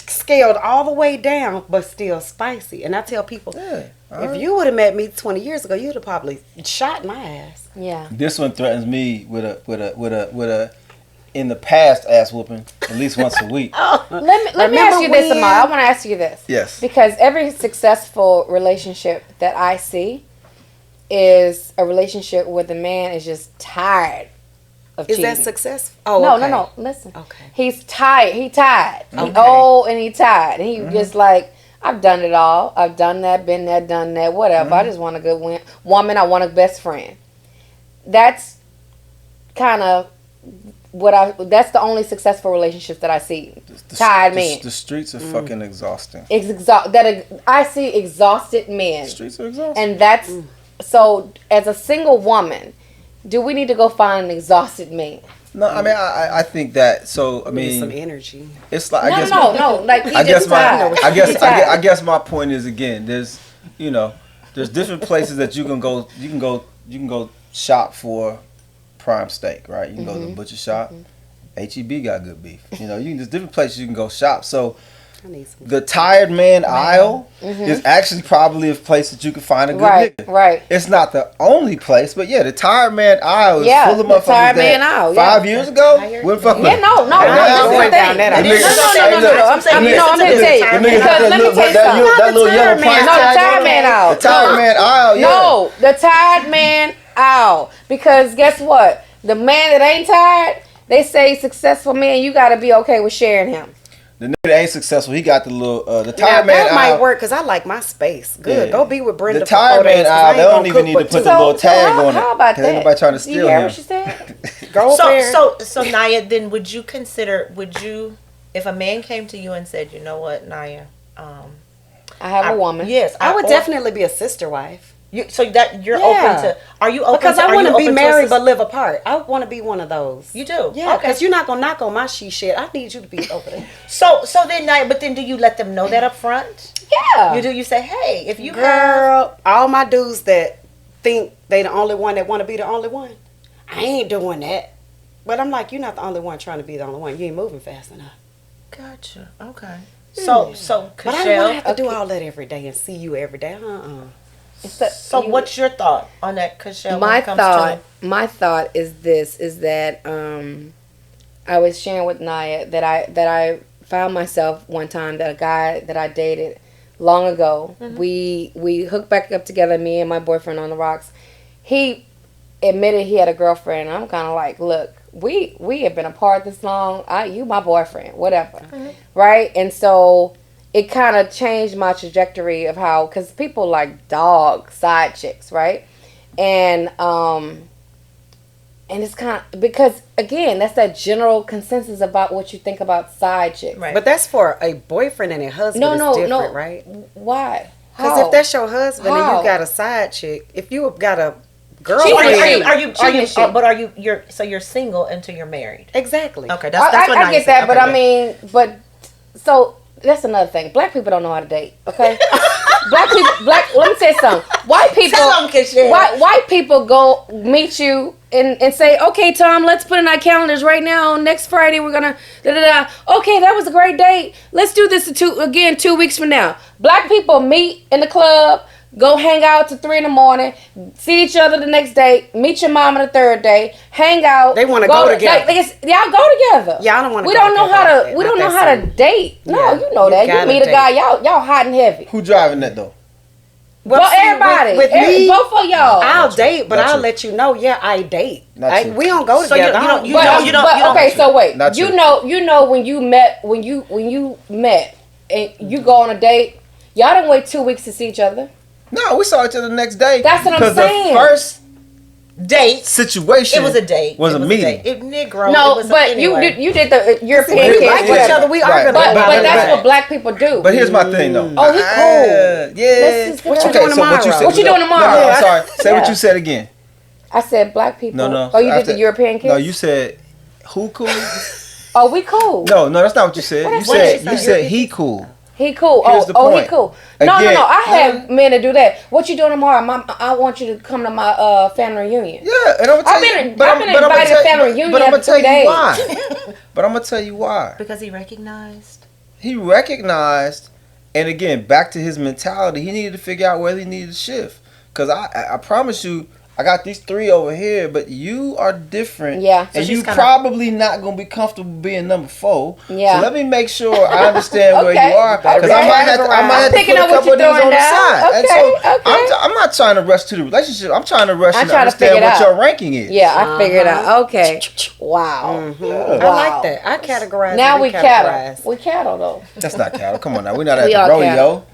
scaled all the way down, but still spicy. And I tell people, if you would have met me 20 years ago, you'd have probably shot my ass. Yeah. This one threatens me with a in the past ass whooping at least once a week. Let me Remember ask you this, when- Amar. I want to ask you this. Yes. Because every successful relationship that I see is a relationship where the man is just tired of Is cheating. that successful? Oh, No, okay. no. Listen. Okay. He's tired. He tired. He Okay. old and he tired. And he just like, I've done it all. I've done that, been there, done that, whatever. I just want a good woman. I want a best friend. That's kind of that's the only successful relationship that I see. Tired men. The streets are fucking exhausting. I see exhausted men. The streets are exhausting. And that's so. As a single woman, do we need to go find an exhausted man? No, I mean I think that. So I Need some mean, energy. it's like I guess No. Like he I guess just tired. I guess my point is again. There's different places that you can go. You can go shop for prime steak, right? You can go to the butcher shop. HEB got good beef. There's different places you can go shop. So I need some. the tired man aisle is actually probably a place that you can find a good nigga. Right. It's not the only place, but yeah, the tired man aisle is Yeah, full of the motherfuckers tired that man aisle, 5 years ago wouldn't fuck with Yeah, him. no. I'm going down that No, aisle. I'm gonna tell you. The niggas Because with let me tell you that something. little yellow price No, the tag tired on man it. aisle. The tired man aisle, yeah. No, the tired man aisle. Because guess what? The man that ain't tired, they say successful man, you got to be okay with sharing him. The nigga that ain't successful, he got the little the Now, tired man that might aisle. work because I like my space. Good. Yeah. Go be with Brenda The for 4 tired days. man 'cause I aisle, ain't they gonna don't even cook need to but put two. the little tag on it. How about 'cause ain't that? nobody trying to steal You hear him. what she said? Go there. So Naya, then would you, if a man came to you and said, you know what, Naya, I have a woman. yes, I would or- definitely be a sister wife. So that you're Yeah. open to? Are you open? Because to, I want to be married but but live apart. I want to be one of those. you do? Yeah, Okay. because you're not gonna knock on my shit. I need you to be open. So then, but then do you let them know that up front? Yeah. You do. You say, hey, if you have, Girl, all my dudes that think they the only one that want to be the only one, I ain't doing that. But I'm like, you're not the only one trying to be the only one. You ain't moving fast enough. gotcha. Okay. So But I don't want to Cashel, have to do all that every day and see you every day. so what's your thought on that, Cashel? My thought is this: is that I was sharing with Naya that I found myself one time that a guy that I dated long ago, we hooked back up together, me and my boyfriend on the rocks. He admitted he had a girlfriend. And I'm kind of like, look, we have been apart this long. You my boyfriend, whatever, right? And so it kind of changed my trajectory of how, because people like dog side chicks, right? And it's kind of, because again, that's that general consensus about what you think about side chicks. Right. But that's for a boyfriend and a husband. No, it's different, no. right? Why? Because if that's your husband and How? you got a side chick, if you got a So girlfriend, you're single until you're married? exactly. Okay, that's what I Naya get said. that, but Okay, I mean, so that's another thing. Black people don't know how to date. Okay, let me say something. White people, Tell 'em, Kashia. white people go meet you and say, okay, Tom, let's put in our calendars right now. Next Friday, we're gonna Okay, that was a great date. Let's do this 2 weeks from now. Black people meet in the club. Go hang out till 3 a.m. See each other the next day. Meet your mom on the third day. Hang out. They wanna go together. Y'all go together. Yeah, I don't wanna We go don't know how together. to. We Not don't know that how to serious. date. No, Yeah, you know you that. You gotta meet a date. guy. Y'all hot and heavy. Who driving that though? Well, see, everybody. with me, Both of y'all. I'll date, but Not I'll you. let you know. Yeah, I date. Not you. We don't go So together. you don't- you But, don't- you don't- okay, so wait. Not You you. know when you met and you go on a date. Y'all didn't wait 2 weeks to see each other. No, we saw each other the next day. That's what I'm Because saying. the first date. situation, It was a date. was It a was meeting. date. Negro. No, it was but anyway. you did the European we kiss, like each whatever. other. We are Right. gonna. But But that's what black people do. But here's my thing though. Oh, he cool. Yeah. Let's just What you Okay, doing so tomorrow? What you said, What you doing tomorrow? No, Yeah. I'm sorry. Say what Yeah. you said again. I said black people. No. Oh, you did After- the European kiss? No, you said who cool? Oh, we cool. No, that's not what you said. You What did said she you say? said he cool. He cool. Here's the He point. cool. No. Again- I had men to do that. What you doing tomorrow? I want you to come to my family reunion. Yeah, and I'm gonna tell I've been- you. But I've I'm- been but I'm gonna invited to tell- family reunion But I'm gonna after tell 3 you days. why. But I'm gonna tell you why. Because he recognized. He recognized, and again, back to his mentality, he needed to figure out whether he needed to shift. Because I promise you, I got these 3 over here, but you are different. Yeah. And So you she's kinda- probably not going to be comfortable being number 4. Yeah. So let me make sure I understand where Okay. you are. Because Okay. I might have to I'm put picking a up what couple you're of these on throwing the down. side. And so Okay, okay. I'm not trying to rush to the relationship. I'm trying to rush I'm and trying to figure understand it what out. your ranking is. Yeah, I figured out. Okay. Wow. Yeah. I like that. I categorize. Now and we cattle. We cattle though. That's not cattle. Come on now. We're not at We the are rodeo. cattle.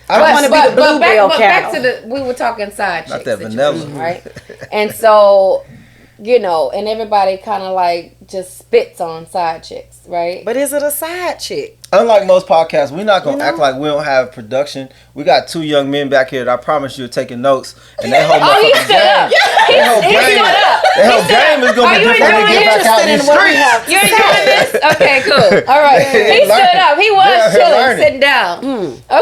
I But- don't want to be the bluebell back cattle. to we were talking side Not chicks that situation, vanilla. right? And so, and everybody kind of like just spits on side chicks, right? But is it a side chick? Unlike most podcasts, we're not gonna You know? act like we don't have production. We got 2 young men back here that I promise you are taking notes, and they whole Oh, he motherfucking stood up. game. He Their whole stood game, up. their whole game is gonna Are be you different when they get back out in the streets. You're enjoying this? Okay, cool. All right. He stood up. He was They're chilling, learning. sitting down.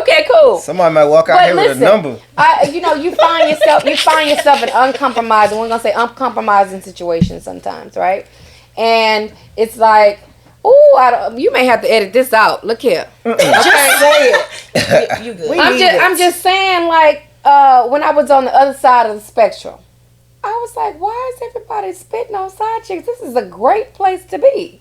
Okay, cool. Somebody might walk out But here with a number. you find yourself in uncompromising. We're gonna say uncompromising situations sometimes, right? And it's like, you may have to edit this out. Look here. Just say it. You good. We I'm need just, it. I'm just saying, like, when I was on the other side of the spectrum, I was like, why is everybody spitting on side chicks? This is a great place to be.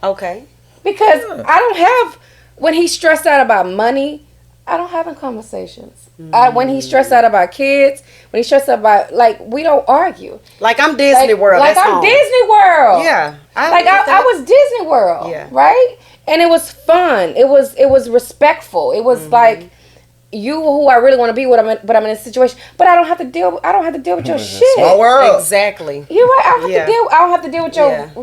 Okay. Because I don't have, when he's stressed out about money, I don't have conversations. When he's stressed out about kids, when he's stressed out about, like, we don't argue. Like I'm Disney World. Like That's I'm home. Disney World. Yeah. I was Disney World. Yeah. Right? And it was fun. It was respectful. It was like, you who I really want to be with, but I'm in a situation, but I don't have to deal with your shit. Small world. Exactly. You're right. I Yeah. don't have to deal with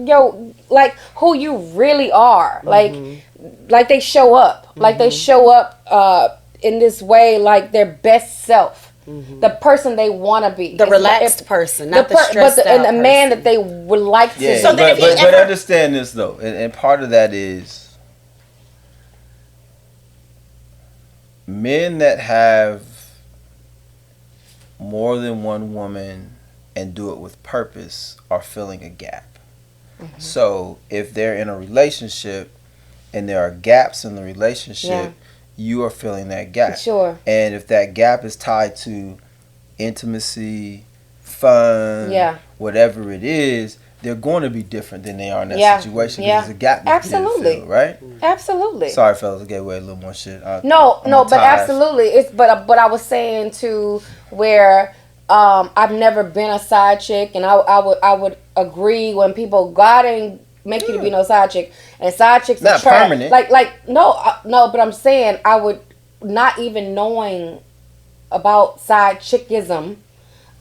your like who you really are. Like they show up. Like they show up in this way, like their best self. the person they want to be, The relaxed person, not the stressed out and the man person. that they would like to. Yeah, So then but understand this though, and part of that is men that have more than one woman and do it with purpose are filling a gap. So if they're in a relationship and there are gaps in the relationship, you are filling that gap. Sure. And if that gap is tied to intimacy, fun, whatever it is, they're going to be different than they are in that situation because there's a gap that you didn't fill, right? Absolutely. Sorry, fellas, I gave away a little more shit. No, but absolutely. It's but I was saying to where I've never been a side chick, and I would agree when people God ain't make you to be no side chick, and side chicks not are trash. permanent. No, but I'm saying I would not even knowing about side chickism,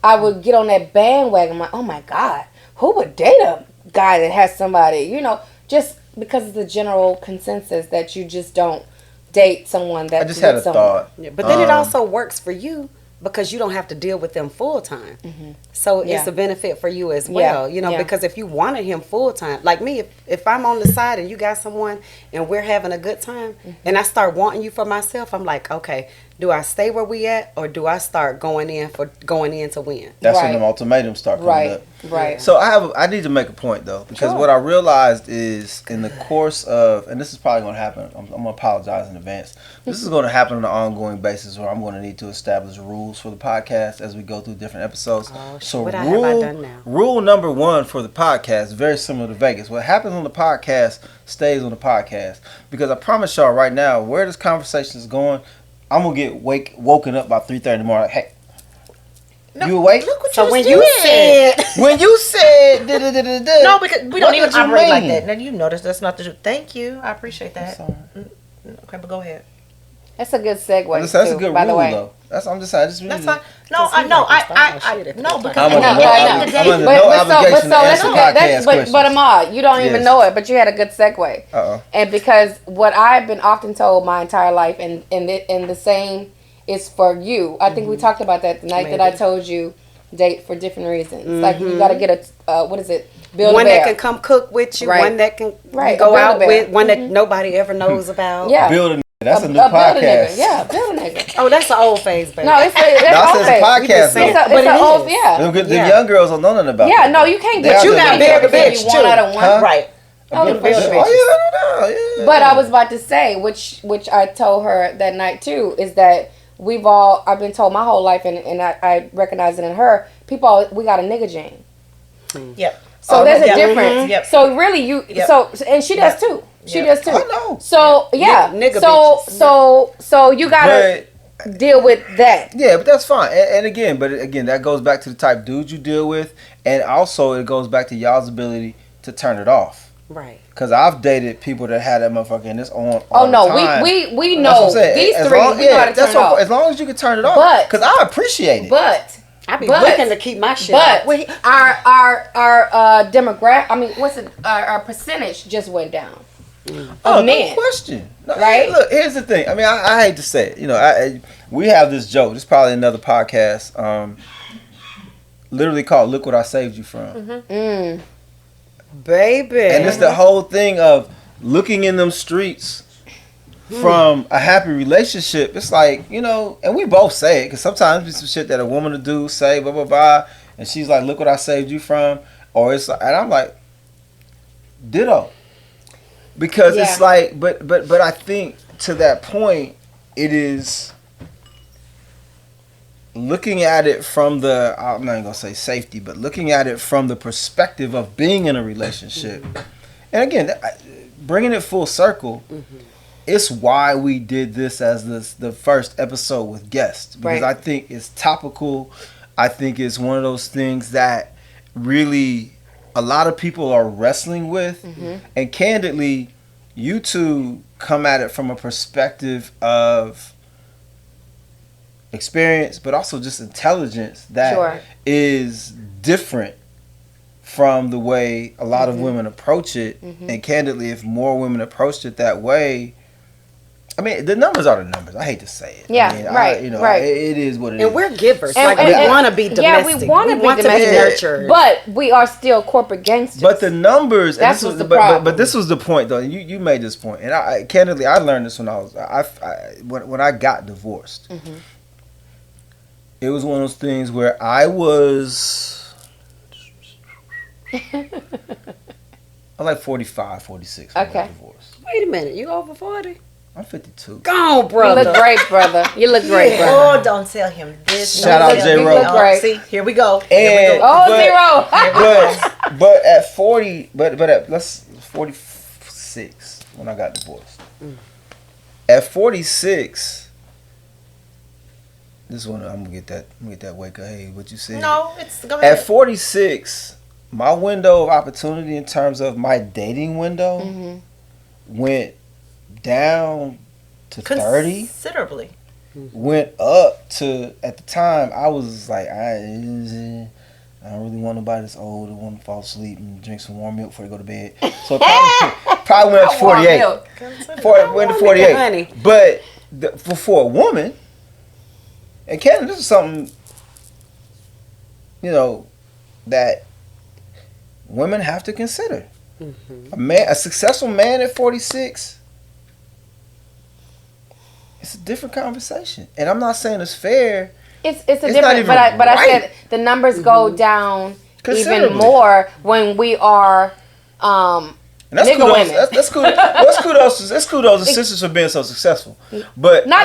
I would get on that bandwagon. I'm like, oh my God, who would date a guy that has somebody? You know, just because it's the general consensus that you just don't date someone that. I just had a thought. Yeah, but then it also works for you because you don't have to deal with them full time. So it's a benefit for you as well, you know, because if you wanted him full time, like me, if I'm on the side and you got someone and we're having a good time and I start wanting you for myself, I'm like, okay, do I stay where we at or do I start going in to win? That's when the ultimatums start coming up. Right. So I need to make a point though, because what I realized is in the course of, and this is probably going to happen, I'm going to apologize in advance. This is going to happen on an ongoing basis where I'm going to need to establish rules for the podcast as we go through different episodes. So what have I done now? Rule number 1 for the podcast is very similar to Vegas. What happens on the podcast stays on the podcast. Because I promise y'all right now, where this conversation is going, I'm going to get woken up by 3:30 in the morning. Like, hey, you awake? Look what So you when just did. you said No, because we don't even did you operate like mean? that. Now you notice that's not the truth. Thank you. I appreciate that. Okay, but go ahead. That's a good segue. That's a good by the rule, way. though. That's I'm just saying. That's fine. No, I know. No, because I'm at the under end of the I'm day, under no obligation to answer podcast questions. But Ahmad, you don't even know it, but you had a good segue. And because what I've been often told my entire life, and the same is for you. I think we talked about that the night that I told you date for different reasons. Like you got to get a what is it? Build one a bear. that can come cook with you, one that can go out with, one that nobody ever knows about. Yeah. Build a that's a new build podcast. A nigga. Yeah, build a nigga. Oh, that's an old phase, baby. No, it's old podcast. phase. It's an old, yeah. The young girls don't know nothing about Yeah, that. no, you can't But get you got build a bitch one out of one. Huh? right. Oh, Build a bitch. Yeah. But I was about to say, which I told her that night too, is that I've been told my whole life, and I recognize it in her. We got a nigga gene. Yep. So there's a difference. Yep. So really, and she does too. She does too. I know. So yeah, Nigga so you gotta deal with that. Yeah, but that's fine. And again, that goes back to the type of dude you deal with, and also it goes back to y'all's ability to turn it off. Right. Because I've dated people that had that motherfucker and it's on. Oh no, the time. we know these as three. Long, we know how to turn it off. As long as you can turn it off. But because I appreciate it. But I be looking to keep my shit But out. our demographic, I mean, our percentage just went down. Oh, men. no question. No, Right? Look, here's the thing. I mean, I hate to say it. You know, we have this joke. This is probably another podcast. Literally called "Look What I Saved You From." Baby. And it's the whole thing of looking in them streets from a happy relationship. It's like, you know, and we both say it because sometimes it's some shit that a woman will do, say, blah, blah, blah. And she's like, look what I saved you from. Or it's like, and I'm like, ditto. Because it's like, but I think to that point, it is looking at it from the, I'm not even going to say safety, but looking at it from the perspective of being in a relationship. And again, bringing it full circle, it's why we did this as the first episode with guests. Because I think it's topical. I think it's one of those things that really a lot of people are wrestling with. And candidly, you two come at it from a perspective of experience, but also just intelligence that is different from the way a lot of women approach it. And candidly, if more women approached it that way, I mean, the numbers are the numbers. I hate to say it. Yeah, I mean, right, right. It is what it is. And we're givers. And- like and- we and- want to be domestic. Yeah, we want to be domestic, nurtured. but we are still corporate gangsters. But the numbers, and That's this was, what's the problem. but this was the point though. And you made this point, and I candidly I learned this when when I got divorced. Mm-hmm. It was one of those things where I was I'm like 45, 46 when I Okay. got divorced. Wait a minute, you over 40? I'm 52. Go on, You brother. look great, brother. You look great, brother. Oh, don't tell him this. Shout Don't out tell J. him. Rowe. Oh, Right. see, here we go. And- Oh, But- 0. but at 40, but at 46 when I got divorced. At 46, this one I'm gonna get that wake up. Hey, what you said? No, it's go ahead. At 46, my window of opportunity in terms of my dating window Mm-hmm. went down to 30. Considerably. Went up to, at the time I was like, I don't really want nobody that's old and want to fall asleep and drink some warm milk before they go to bed. So it probably went up to 48. Went to 48. Honey. But for a woman, and Canada, this is something, that women have to consider. A successful man at 46, it's a different conversation. And I'm not saying it's fair. It's a It's not different, even but I right. said the numbers go down even Considerably. more when we are And that's nigga kudos. women. That's kudos. That's kudos to sisters for being so successful. But no,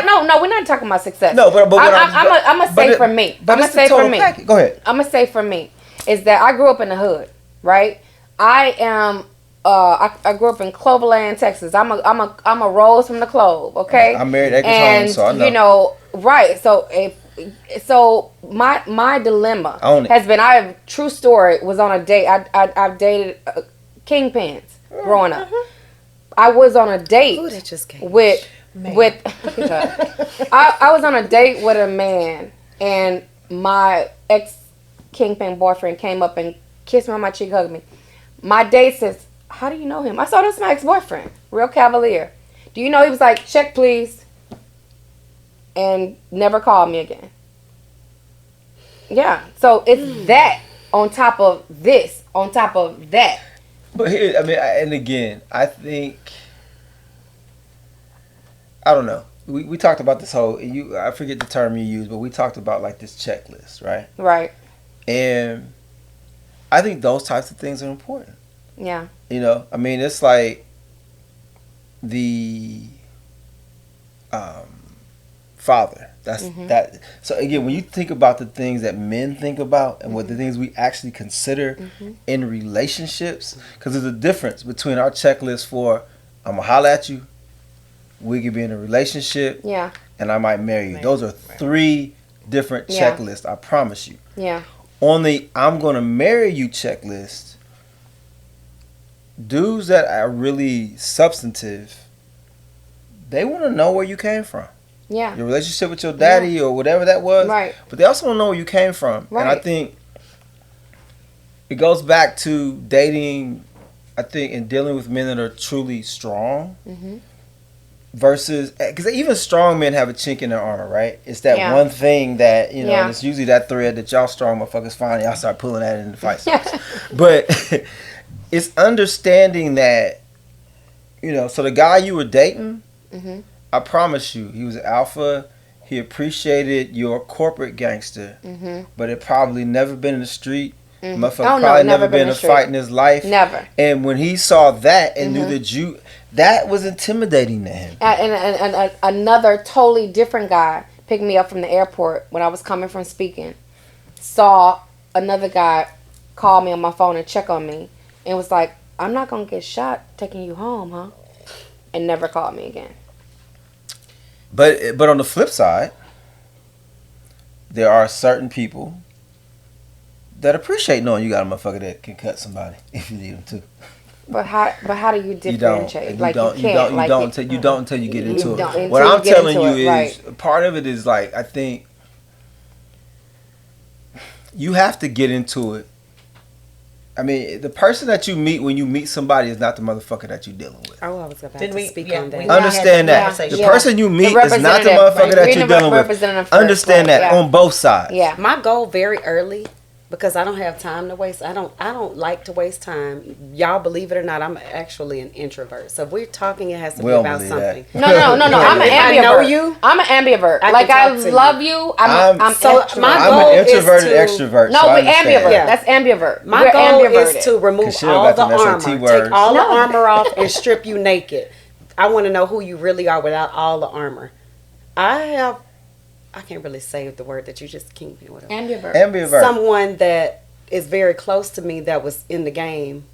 we're not talking about success. No, but what I'm gonna say for me. But I'm gonna it's the say for total me. package. Go ahead. I'm gonna say for me is that I grew up in the hood, right? I am. I grew up in Cloverland, Texas. I'm a rose from the clove. Okay. I'm married Acres and Home, so I know. Right. So my dilemma Own it. has been. True story was on a date. I've dated kingpins growing up. I was on a date Ooh, that just came. with I was on a date with a man, and my ex kingpin boyfriend came up and kissed me on my cheek, hugged me. My date says, "How do you know him?" I saw this my ex boyfriend, real cavalier. Do you know he was like, "Check please," and never called me again. Yeah, so it's that on top of this, on top of that. But here, and again, I think, I don't know. We talked about this whole, I forget the term you used, but we talked about like this checklist, right? Right. And I think those types of things are important. Yeah. It's like the father. That's that. So again, when you think about the things that men think about and what the things we actually consider in relationships, because there's a difference between our checklist for I'm gonna holler at you, we could be in a relationship, Yeah. and I might marry you. Those are three different Yeah. checklists. I promise you. Yeah. On the I'm gonna marry you checklist, dudes that are really substantive, they want to know where you came from. Yeah. Your relationship with your daddy or whatever that was. Right. But they also want to know where you came from. And I Right. think it goes back to dating, I think, and dealing with men that are truly strong versus, because even strong men have a chink in their armor, right? It's that Yeah. one thing that, and Yeah. it's usually that thread that y'all strong motherfuckers find, y'all start pulling at it in the fight. But it's understanding that, so the guy you were dating, I promise you, he was an alpha. He appreciated your corporate gangster, but it probably never been in the street. Motherfucker probably never been in a fight in his life. Never. And when he saw that and knew that that was intimidating to him. And another totally different guy picked me up from the airport when I was coming from speaking. Saw another guy call me on my phone and check on me, and was like, "I'm not gonna get shot taking you home, huh?" And never called me again. But on the flip side, there are certain people that appreciate knowing you got a motherfucker that can cut somebody if you need them to. But how do you differentiate? You don't until you get into don't it. until What you I'm get telling into you it, is part of it is like, I think you have to get into it I mean, the person that you meet when you meet somebody is not the motherfucker that you're dealing with. Oh, I was about Didn't to we- speak yeah, on that. we- Understand Yeah. that. The Yeah. person you meet The is not the representative, motherfucker right. that Reading you're the dealing with. representative first, Understand right, that yeah. on both sides. Yeah. My goal very early, because I don't have time to waste. I don't like to waste time. Y'all believe it or not, I'm actually an introvert. So if we're talking, it has to We be don't about believe something. that. No. I'm an If I ambivert. know you, I'm an ambivert. I can Like I talk to love you. I'm So extrovert. my I'm goal an is introverted to- extrovert. No, so I we're understand ambivert. that. Yeah. That's ambivert. My We're goal ambiverted. is to remove 'Cause she don't all got the them SAT armor. words. Take all the No. armor off and strip you naked. I want to know who you really are without all the armor. I can't really say the word that you just came me with. Ambivert. Ambivert. Someone that is very close to me that was in the game,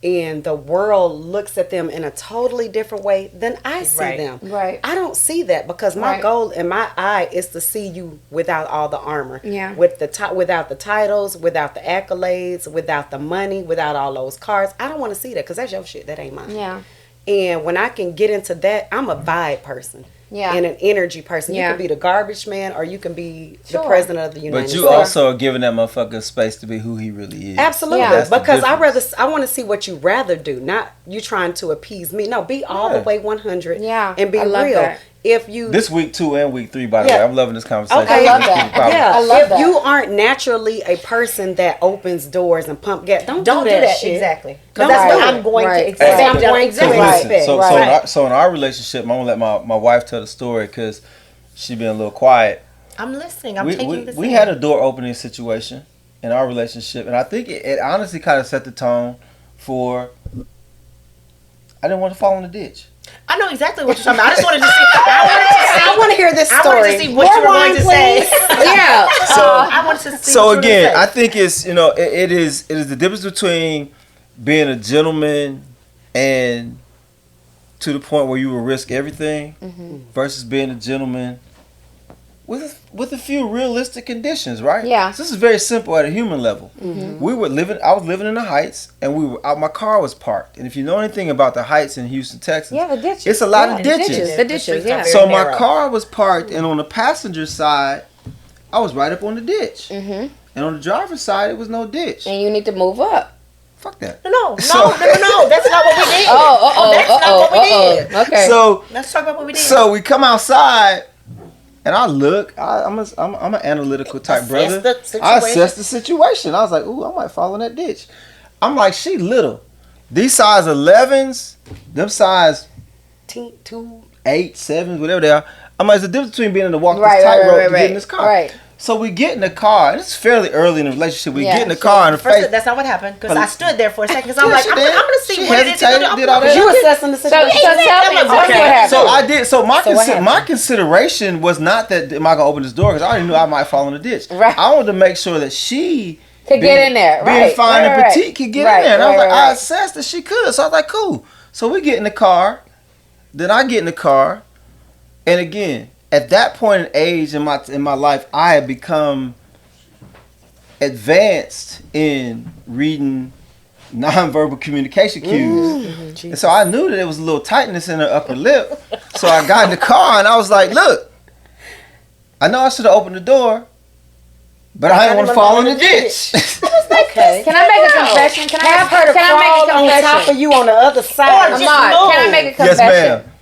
and the world looks at them in a totally different way than I see Right. them. Right. I don't see that because my Right. goal in my eye is to see you without all the armor. Yeah. With without the titles, without the accolades, without the money, without all those cars. I don't want to see that because that's your shit. That ain't mine. Yeah. And when I can get into that, I'm a vibe person. Yeah. And an energy person. Yeah. You can be the garbage man or you can be Sure. the president of the United But States. you also are giving that motherfucker space to be who he really is. Absolutely, Yeah. That's the because difference. I want to see what you rather do, not you trying to appease me. No, be all the Yeah. way 100. Yeah, and be I love real. that. If you This week 2 and week 3, by the Yeah. way, I'm loving this conversation. okay, I love that. Yeah, I love if that. you aren't naturally a person that opens doors and pump gas, don't Don't do do that shit. exactly. Don't Because that's do what it. I'm going Right. to expect. That's what I'm going to Exactly. Right. Listen, so, Right. so in our relationship, I'm gonna let my wife tell the story because she been a little quiet. I'm listening. I'm we taking we, this we in. had a door opening situation in our relationship, and I think it honestly kind of set the tone for. I didn't want to fall in the ditch. I know exactly what you're talking about. I just wanted to see. I want to hear this I story. wanted to see what More you were going wine, to say. Yeah. I wanted to see. So what you were again, gonna I say. think it's it is the difference between being a gentleman and to the point where you will risk everything versus being a gentleman with a few realistic conditions, right? Yeah. So this is very simple at a human level. We were living. I was living in the Heights, and we were out. My car was parked, and if you know anything about the Heights in Houston, Texas, Yeah, the ditches. it's a lot Yeah, of the ditches. The ditches, yeah. Very So my narrow. car was parked, and on the passenger side, I was right up on the ditch, and on the driver's side, it was no ditch. And you need to move up. Fuck that. No. That's not what we did. That's not what we did. Okay. So Let's talk about what we did. so we come outside, and I look. I'm an analytical type Assess brother. the situation. I assessed the situation. I was like, ooh, I might fall in that ditch. I'm like, she little. These size 11s, them size 2 8, 7s, whatever they are. I'm like, there's a difference between being in the walk Right, this right, tightrope right, to get in right. this car. Right. So we get in the car, and it's fairly early in the relationship. We Yeah, get in the so car, and the First, face. that's not what happened because But- I stood there for a second because I'm Yeah, like, she I'm did. going to see She what it is. hesitated, did all that. You assessing the So, situation. so tell me, I'm tell me okay. what happened. So I did. So my So what happened? my consideration was not that am I gonna open this door because I already knew I might fall in the ditch. Right. I wanted to make sure that she Could get in there, being right, fine right, and right. petite could get Right, in there. And I was right, like, right, I right. assessed that she could. So I was like, cool. So we get in the car. Then I get in the car, and again, at that point in age in my life, I had become advanced in reading nonverbal communication cues. And so I knew that there was a little tightness in her upper lip. So I got in the car and I was like, look, I know I should have opened the door, but I didn't want to fall in the ditch. Okay. Can I make a confession? Can I Have her to can I crawl make a on top confession? of you on the other side. Or just Ahmad, move. can I make a Yes, confession? ma'am.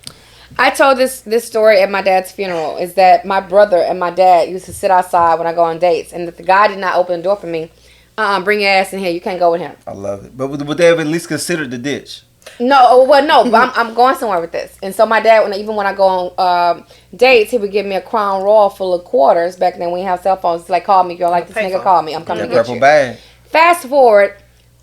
I told this story at my dad's funeral. Is that my brother and my dad used to sit outside when I go on dates, and if the guy did not open the door for me, bring your ass in here. You can't go with him. I love it. But would they have at least considered the ditch? No, but I'm going somewhere with this. And so my dad, even when I go on dates, he would give me a Crown Royal full of quarters. Back then we didn't have cell phones. It's like, call me, girl. Like this nigga, call me. I'm coming to get Purple you. bag. Fast forward,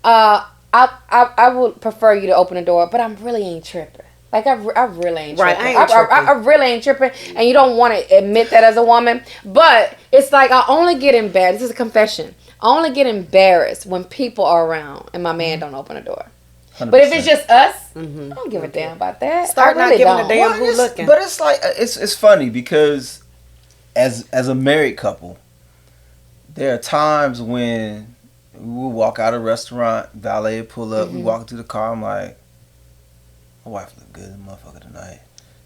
I would prefer you to open the door, but I really ain't tripping. Like I really ain't Right, tripping. I ain't tripping. I really ain't tripping, and you don't want to admit that as a woman. But it's like I only get embarrassed. This is a confession. I only get embarrassed when people are around and my man don't open the door. 100%. But if it's just us, I don't give a damn about that. Start I not really giving a don't. damn Well, who it's- looking. But it's like it's funny because as a married couple, there are times when we will walk out of a restaurant, valet will pull up, we walk into the car. I'm like, my wife look good, motherfucker tonight.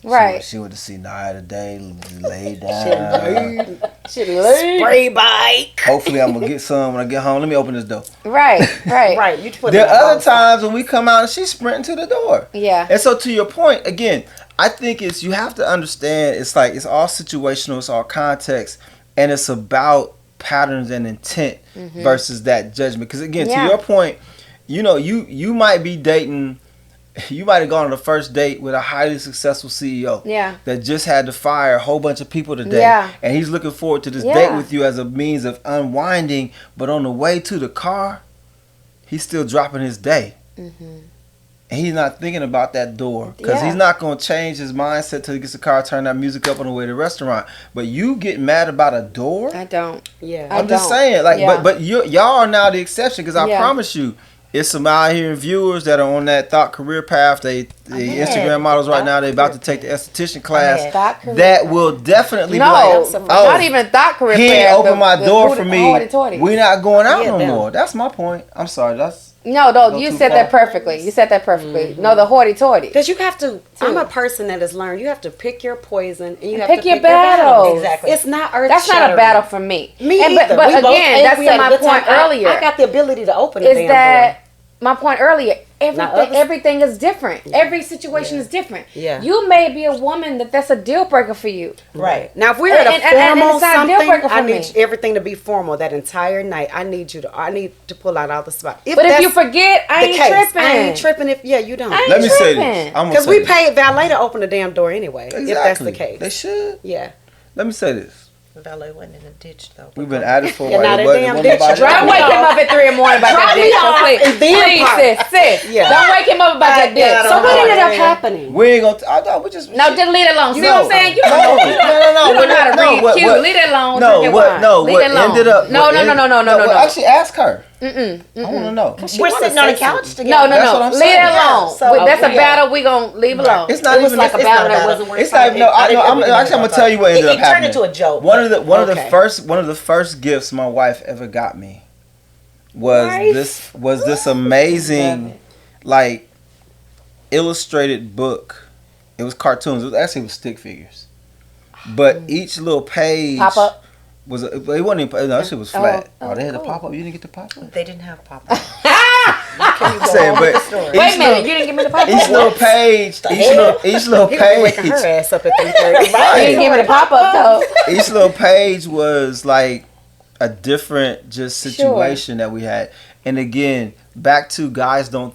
Right. She went to see Nia today, laid down. Spray bike. Hopefully, I'm gonna get some when I get home. Let me open this door. Right. Right. You put There it are other on. times when we come out and she's sprinting to the door. Yeah. And so, to your point, again, I think you have to understand. It's like it's all situational. It's all context, and it's about patterns and intent versus that judgment. Because again, to your point, you might be dating. You might have gone on the first date with a highly successful CEO that just had to fire a whole bunch of people today. Yeah. And he's looking forward to this date with you as a means of unwinding. But on the way to the car, he's still dropping his day. And he's not thinking about that door. Because he's not going to change his mindset till he gets the car, turn that music up on the way to the restaurant. But you get mad about a door? I don't. Yeah. I'm just saying. But y'all are now the exception. Because I promise you, it's some out here viewers that are on that thought career path. The Instagram models right now, they're about to take the esthetician class. That will definitely be like, not even thought career he ain't path. open my door for me. Hoity-toity. We not going out no more. That's my point. I'm sorry. No, you said that perfectly. You said that perfectly. No, the hoity-toity. Because you have to, I'm a person that has learned, you have to pick your poison and you have pick to your pick your battles. Exactly. It's not earth That's not a battle for me. Me And, either. But We both- again, and that's we to had a my good point time. earlier. I got the ability to open a Is damn that my point earlier? others- Everything is different. Every situation is different. Yeah. You may be a woman that's a deal breaker for you. Right. Now, if we're at a And formal it's not a deal something, breaker for I me. need everything to be formal that entire night. I need to pull out all the spots. But if you forget, I ain't tripping. I ain't tripping if you don't. I ain't Let me say tripping. this. I'm gonna Because say we this. paid valet to open the damn door anyway. Exactly. If that's the case. They should. Yeah. Let me say this. The valet wasn't in a ditch though. We've been at it for a Yeah, while. not a It wasn't- damn it wasn't ditch. nobody- Don't wake him up at 3 in the morning about that Drop me dick. So off please, and then please, park. sis. Yeah. Don't wake him up about that dick. So what ended up happening? We ain't gonna. I thought we just. No, just leave it alone. See what I'm saying? You No, don't no. you don't know how to read what- cue. what- Leave it alone. No, Drink your what? wine. No, Leave what it alone. ended up? No. Well, actually, ask her. I want to know. We're sitting on a couch together. No. That's what I'm Leave saying. it alone. Yeah, so- That's a okay. battle. We gonna leave alone. It's not It was even like a it's battle not that a wasn't worth It's not. No, I'm gonna tell you what ended up It turned happening. into a joke. One of the Okay. first gifts my wife ever got me was this amazing like illustrated book. It was cartoons. It was stick figures, but each little page Pop up. was it wasn't even, no, that shit was flat. Oh, They had the cool. pop up. You didn't get the pop up. They didn't have pop-up. Saying, but Wait a minute. You didn't give me the pop each up. little page, each little He was waking her page, ass up at 3:30. You didn't give me the pop up though. each little page was like a different just situation that we had. And again, back to guys don't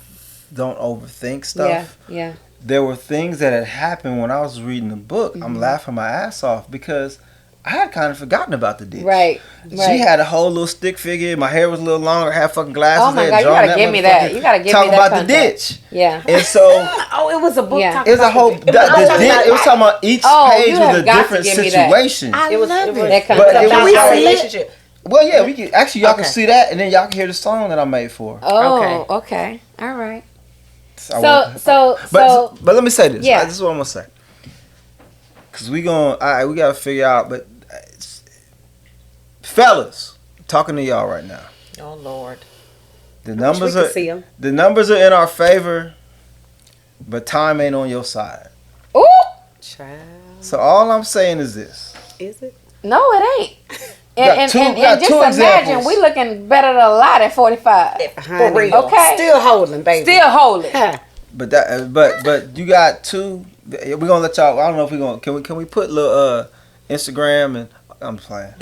overthink stuff. Yeah. There were things that had happened when I was reading the book. I'm laughing my ass off because I had kind of forgotten about the ditch. Right. She had a whole little stick figure. My hair was a little longer. Had fucking glasses. Oh my They God, had you drawn gotta give me that. motherfucker. You gotta give me Talking that about the context. ditch. Yeah. And so Oh, it was a book. Yeah. talking it was a about whole. the The ditch. ditch. It was talking about each Oh, page you was have a got to different give me that. situation. I It was love it. That But it about was our see it? relationship. Well, yeah, we can actually y'all can Okay. see that, and then y'all can hear the song that I made for. her. Oh, okay. All right. I So but let me say this. Yeah. This is what I'm gonna say. Cause we gotta figure out. But fellas, talking to y'all right now. Oh Lord. The We numbers can are see 'em. the numbers are in our favor, but time ain't on your side. ooh, Child, So all I'm saying is this. is it? no, it ain't. Got And two just imagine examples. we looking better than a lot at 45. For real. Okay. Still holding, baby. Still holding. Huh. But you got two. We're gonna let y'all. I don't know if we're gonna. Can we put little Instagram and I'm playing.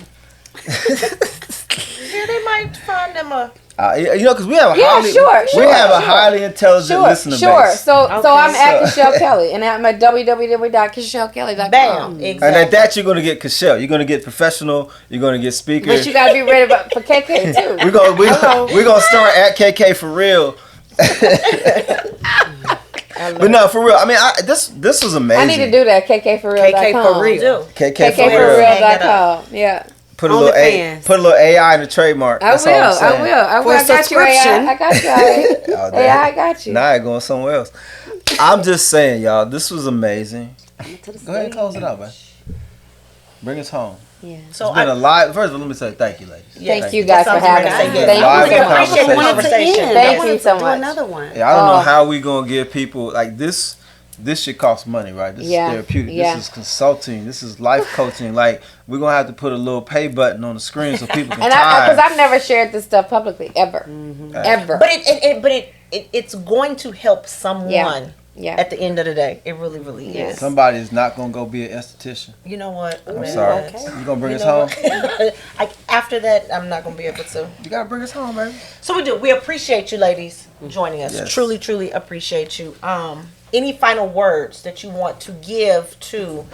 Yeah, they might find them a. Because we have a Yeah, highly, sure, we have a sure. highly intelligent listener Sure. base. So I'm at So- Kishelle Kelly, and I'm at www.KishelleKelly.com. Bam. Exactly. And at that, you're gonna get Kishelle. You're gonna get professional. You're gonna get speaker. But you gotta be ready for KK too. We're gonna start at KK for real. But no, for real. I mean, this was amazing. I need to do that. KKforreal.com. KK for real. KK for real. KKforreal.com. Yeah. Put a On little the fans. put a little AI in the trademark. I That's all I'm saying. will. I For a got you, AI. subscription. I got you, AI. Oh, damn. AI, I got you. Now I going somewhere else. I'm just saying, y'all, this was amazing. Go ahead and close it out, man. Bring us home. Yeah. So It's been a lot. First of all, let me say thank you, ladies. Thank you guys for That's what I was having gonna me. say. Thank Live you so much. conversation. Conversation. Thank you so Do much. another one. Yeah, I don't know Oh. how we gonna give people like this. this shit costs money, right? This Yeah, is therapeutic. yeah. This is consulting. This is life coaching. Like, we're going to have to put a little pay button on the screen so people can Because I've never shared this stuff publicly, ever. Ever. But it's going to help someone. Yeah. At the end of the day, it really, really is. Somebody's not going to go be an esthetician. You know what? I'm sorry. Okay. You going to bring us home? After that, I'm not going to be able to. You got to bring us home, baby. So we do. We appreciate you, ladies, joining us. Yes. Truly, truly appreciate you. Any final words that you want to give to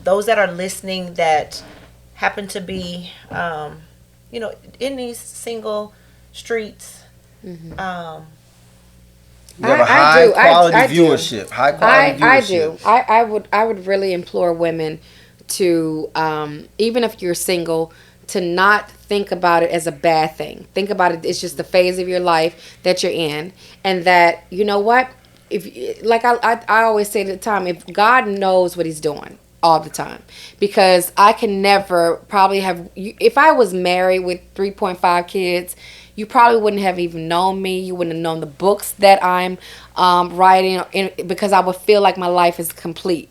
those that are listening that happen to be, in these single streets? You have a I do. high quality I do. viewership. High quality viewership. I do. I would really implore women to, even if you're single, to not think about it as a bad thing. Think about it. It's just the phase of your life that you're in, and that, you know what, if like I always say at the time, if God knows what He's doing all the time, because I can never probably have. If I was married with 3.5 kids, you probably wouldn't have even known me. You wouldn't have known the books that I'm writing, because I would feel like my life is complete.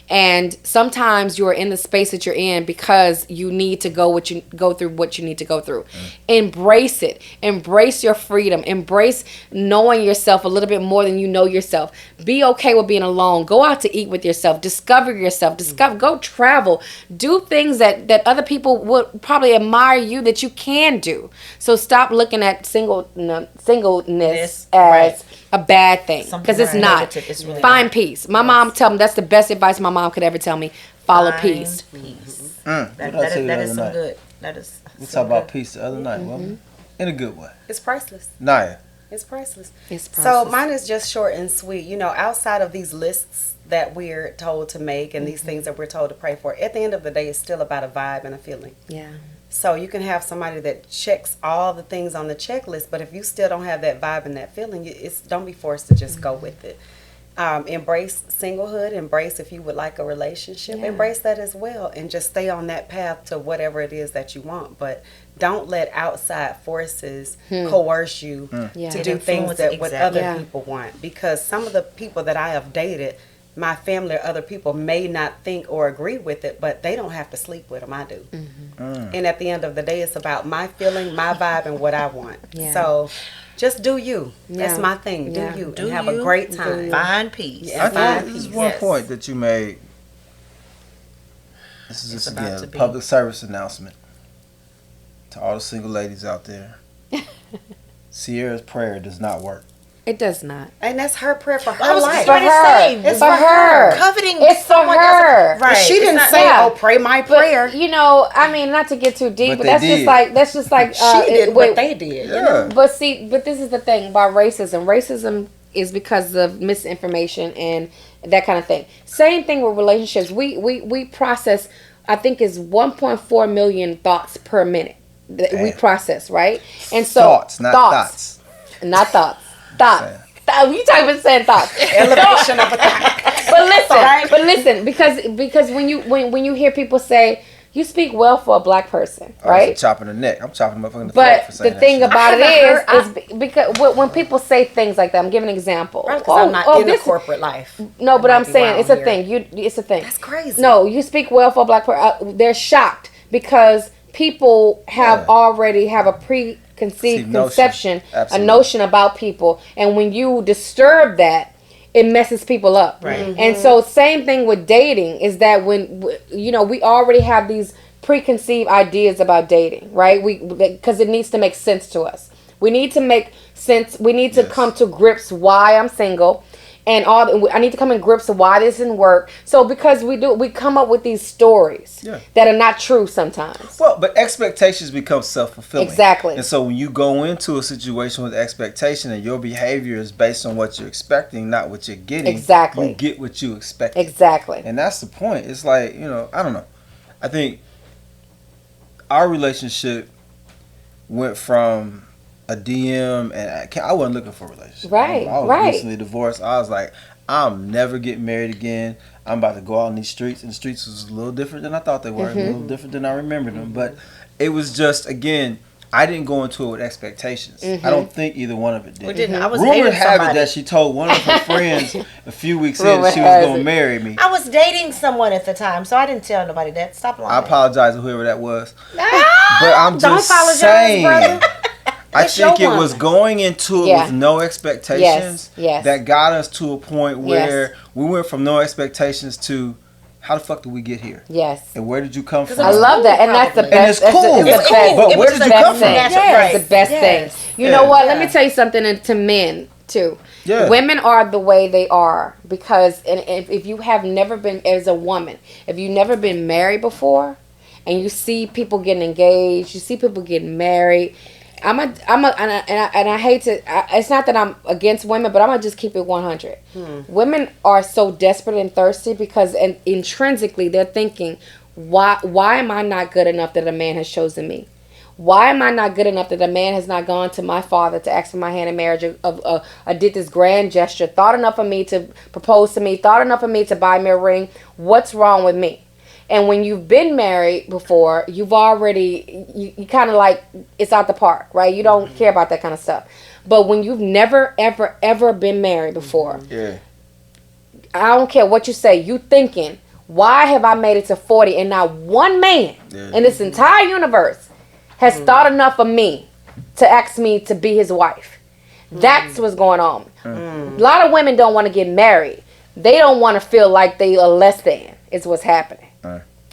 And sometimes you're in the space that you're in because you need to go through what you need to go through. Embrace it. Embrace your freedom. Embrace knowing yourself a little bit more than you know yourself. Be okay with being alone. Go out to eat with yourself. Discover yourself. Go travel. Do things that other people would probably admire you that you can do. So stop looking at singleness as a bad thing, because it's not. It's really Find not. peace. My mom tell me that's the best advice my mom could ever tell me. Follow peace. Peace. What That did I tell you the is other some night? good. That is. We some talked about good. peace the other night, well, in a good way. It's priceless. Naya. It's priceless. It's So priceless. mine is just short and sweet. You know, outside of these lists that we're told to make and these things that we're told to pray for, at the end of the day, it's still about a vibe and a feeling. Yeah. So you can have somebody that checks all the things on the checklist, but if you still don't have that vibe and that feeling, don't be forced to just go with it. Embrace singlehood. Embrace if you would like a relationship. Yeah. Embrace that as well, and just stay on that path to whatever it is that you want. But don't let outside forces coerce you Yeah. to To do things influence, that what exactly. other Yeah. people want. Because some of the people that I have dated, my family or other people may not think or agree with it, but they don't have to sleep with them. I do. And at the end of the day, it's about my feeling, my vibe, and what I want. Yeah. So just do you. That's Yeah. my thing. Yeah. Do you. Do and have you. a great Do time. you. Find peace. Yeah. I Find think this is peace. one Yes. point that you made. This is just about again to a be. public service announcement to all the single ladies out there. Sierra's prayer does not work. It does not. And that's her prayer for her I was life. just going to For her. say, It's for for her. coveting It's for someone her. else. Right. She It's didn't not- say, yeah. "Oh, pray my But prayer." you know, I mean, not to get too deep, But but they that's did. just like She did wait, what they did. Yeah. But see, but this is the thing about racism. Racism is because of misinformation and that kind of thing. Same thing with relationships. We process, I think, is 1.4 million thoughts per minute that we Damn. process, right? And so Thoughts, not thoughts. not thoughts, thoughts. You talking about saying thoughts? Elevation of a thought. But listen, because when you hear people say you speak well for a black person, right? Chopping the neck. I'm chopping the motherfucking But throat for the saying thing that shit. about I it haven't is because when people say things like that, I'm giving an example. Right, 'cause I'm not in the this- corporate life. No, but I I'm might be saying wild it's a here. thing. It's a thing. That's crazy. No, you speak well for a black person. They're shocked because people have already have a preconceived Notion. conception, a Absolutely. notion about people, and when you disturb that, it messes people up. Right. And so, same thing with dating is that when we already have these preconceived ideas about dating, right? Because it needs to make sense to us. We need to make sense. We need to Yes. come to grips why I'm single, and I need to come in grips of why this didn't work. So because we come up with these stories that are not true sometimes. Well, but expectations become self-fulfilling. Exactly. And so when you go into a situation with expectation and your behavior is based on what you're expecting, not what you're getting, Exactly. you get what you expect. Exactly. And that's the point. It's like, I don't know. I think our relationship went from a DM, and I wasn't looking for a relationship. Right, I was right. recently divorced. I was like, I'm never getting married again. I'm about to go out in these streets, and the streets was a little different than I thought they were, a little different than I remembered them. But it was just, again, I didn't go into it with expectations. I don't think either one of it did. We didn't. I was Rumor dating have it somebody. that she told one of her friends a few weeks in Rumor that she was has going to it. marry me. I was dating someone at the time, so I didn't tell nobody that. Stop lying. I apologize to whoever that was. Ah, But I'm Don't just apologize, saying. brother. I It's think it your was woman. going into it Yeah. with no expectations Yes. that got us to a point where Yes. we went from no expectations to how the fuck did we get here? Yes. And where did you come from? I love that, and that's the Probably. best. And it's cool. That's the It's best. cool. But It where was did the you best come from? natural- Yes, right. the best Yes. thing. You Yeah. know what? Let Yeah. me tell you something to men too. Yeah. Women are the way they are because, and if you have never been as a woman, if you've never been married before, and you see people getting engaged, you see people getting married. And I hate to. It's not that I'm against women, but I'm gonna just keep it 100. Women are so desperate and thirsty because, and intrinsically, they're thinking, why am I not good enough that a man has chosen me? Why am I not good enough that a man has not gone to my father to ask for my hand in marriage? I did this grand gesture, thought enough of me to propose to me, thought enough of me to buy me a ring. What's wrong with me? And when you've been married before, you've already, you kind of like, it's out the park, right? You don't care about that kind of stuff. But when you've never, ever, ever been married before, Yeah. I don't care what you say, you thinking, why have I made it to 40 and not one man in this entire universe has thought enough of me to ask me to be his wife? That's what's going on. A lot of women don't want to get married. They don't want to feel like they are less than, is what's happening.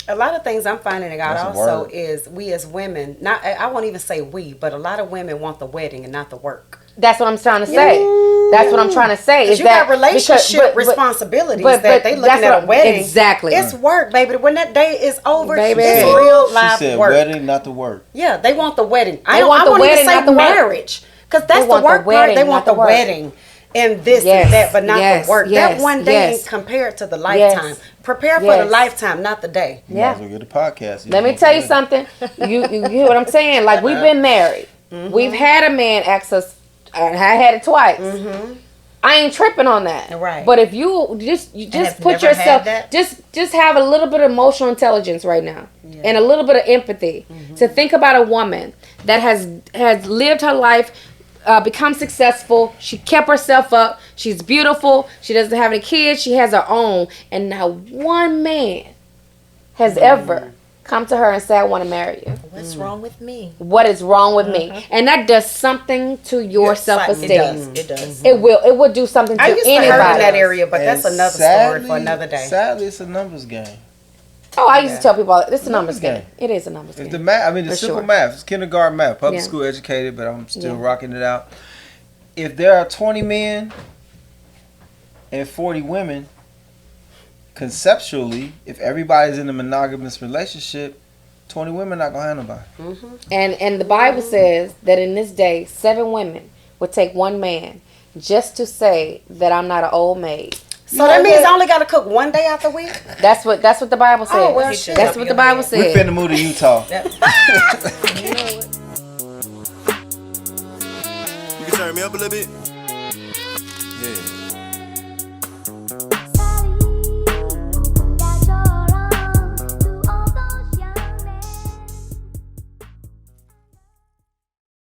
A lot of things I'm finding out That's a also word. is we as women, not I won't even say we, but a lot of women want the wedding and not the work. That's what I'm trying to say. That's what I'm trying to say. Because Is you that got relationship but- responsibilities but that they looking that's at a what- wedding. exactly. It's work, baby. When that day is over, Baby. it's real She live said work. wedding, not the work. Yeah, they want the wedding. They want I the won't even wedding, say not the work. marriage. Because that's They the want the work part. wedding, They not want the the work. wedding and this Yes, and that, but not yes, the work. yes, That one day yes. ain't compared to the lifetime. Yes. Prepare for the Yes. lifetime, not the day. You Yeah. might as well get a podcast. Let me tell you something. You hear what I'm saying? Like, we've been married. We've had a man ask us. I had it twice. I ain't tripping on that. Right. But if you just have put never yourself, had that? just have a little bit of emotional intelligence right now, and a little bit of empathy to think about a woman that has lived her life, become successful. She kept herself up. She's beautiful. She doesn't have any kids. She has her own, and now one man has ever come to her and say, "I want to marry you." What's wrong with me? What is wrong with me? And that does something to your self-esteem. It does. It does. It will do something to I used to anybody. hurt in that area, but that's And another story for another day. Sadly, it's a numbers game. Oh, I used to tell people, it's a numbers Numbers game. It is a numbers It's game. the math. I mean, the For simple sure. math. It's kindergarten math. Public Yeah. school educated, but I'm still Yeah. rocking it out. If there are 20 men and 40 women, conceptually, if everybody's in a monogamous relationship, 20 women not gonna have nobody. And the Bible says that in this day, 7 women would take one man just to say that I'm not an old maid. So that means I only got to cook one day out the week? That's what the Bible says. Oh, well, shit. That's what the Bible We says. finna move to Utah. You can turn me up a little bit.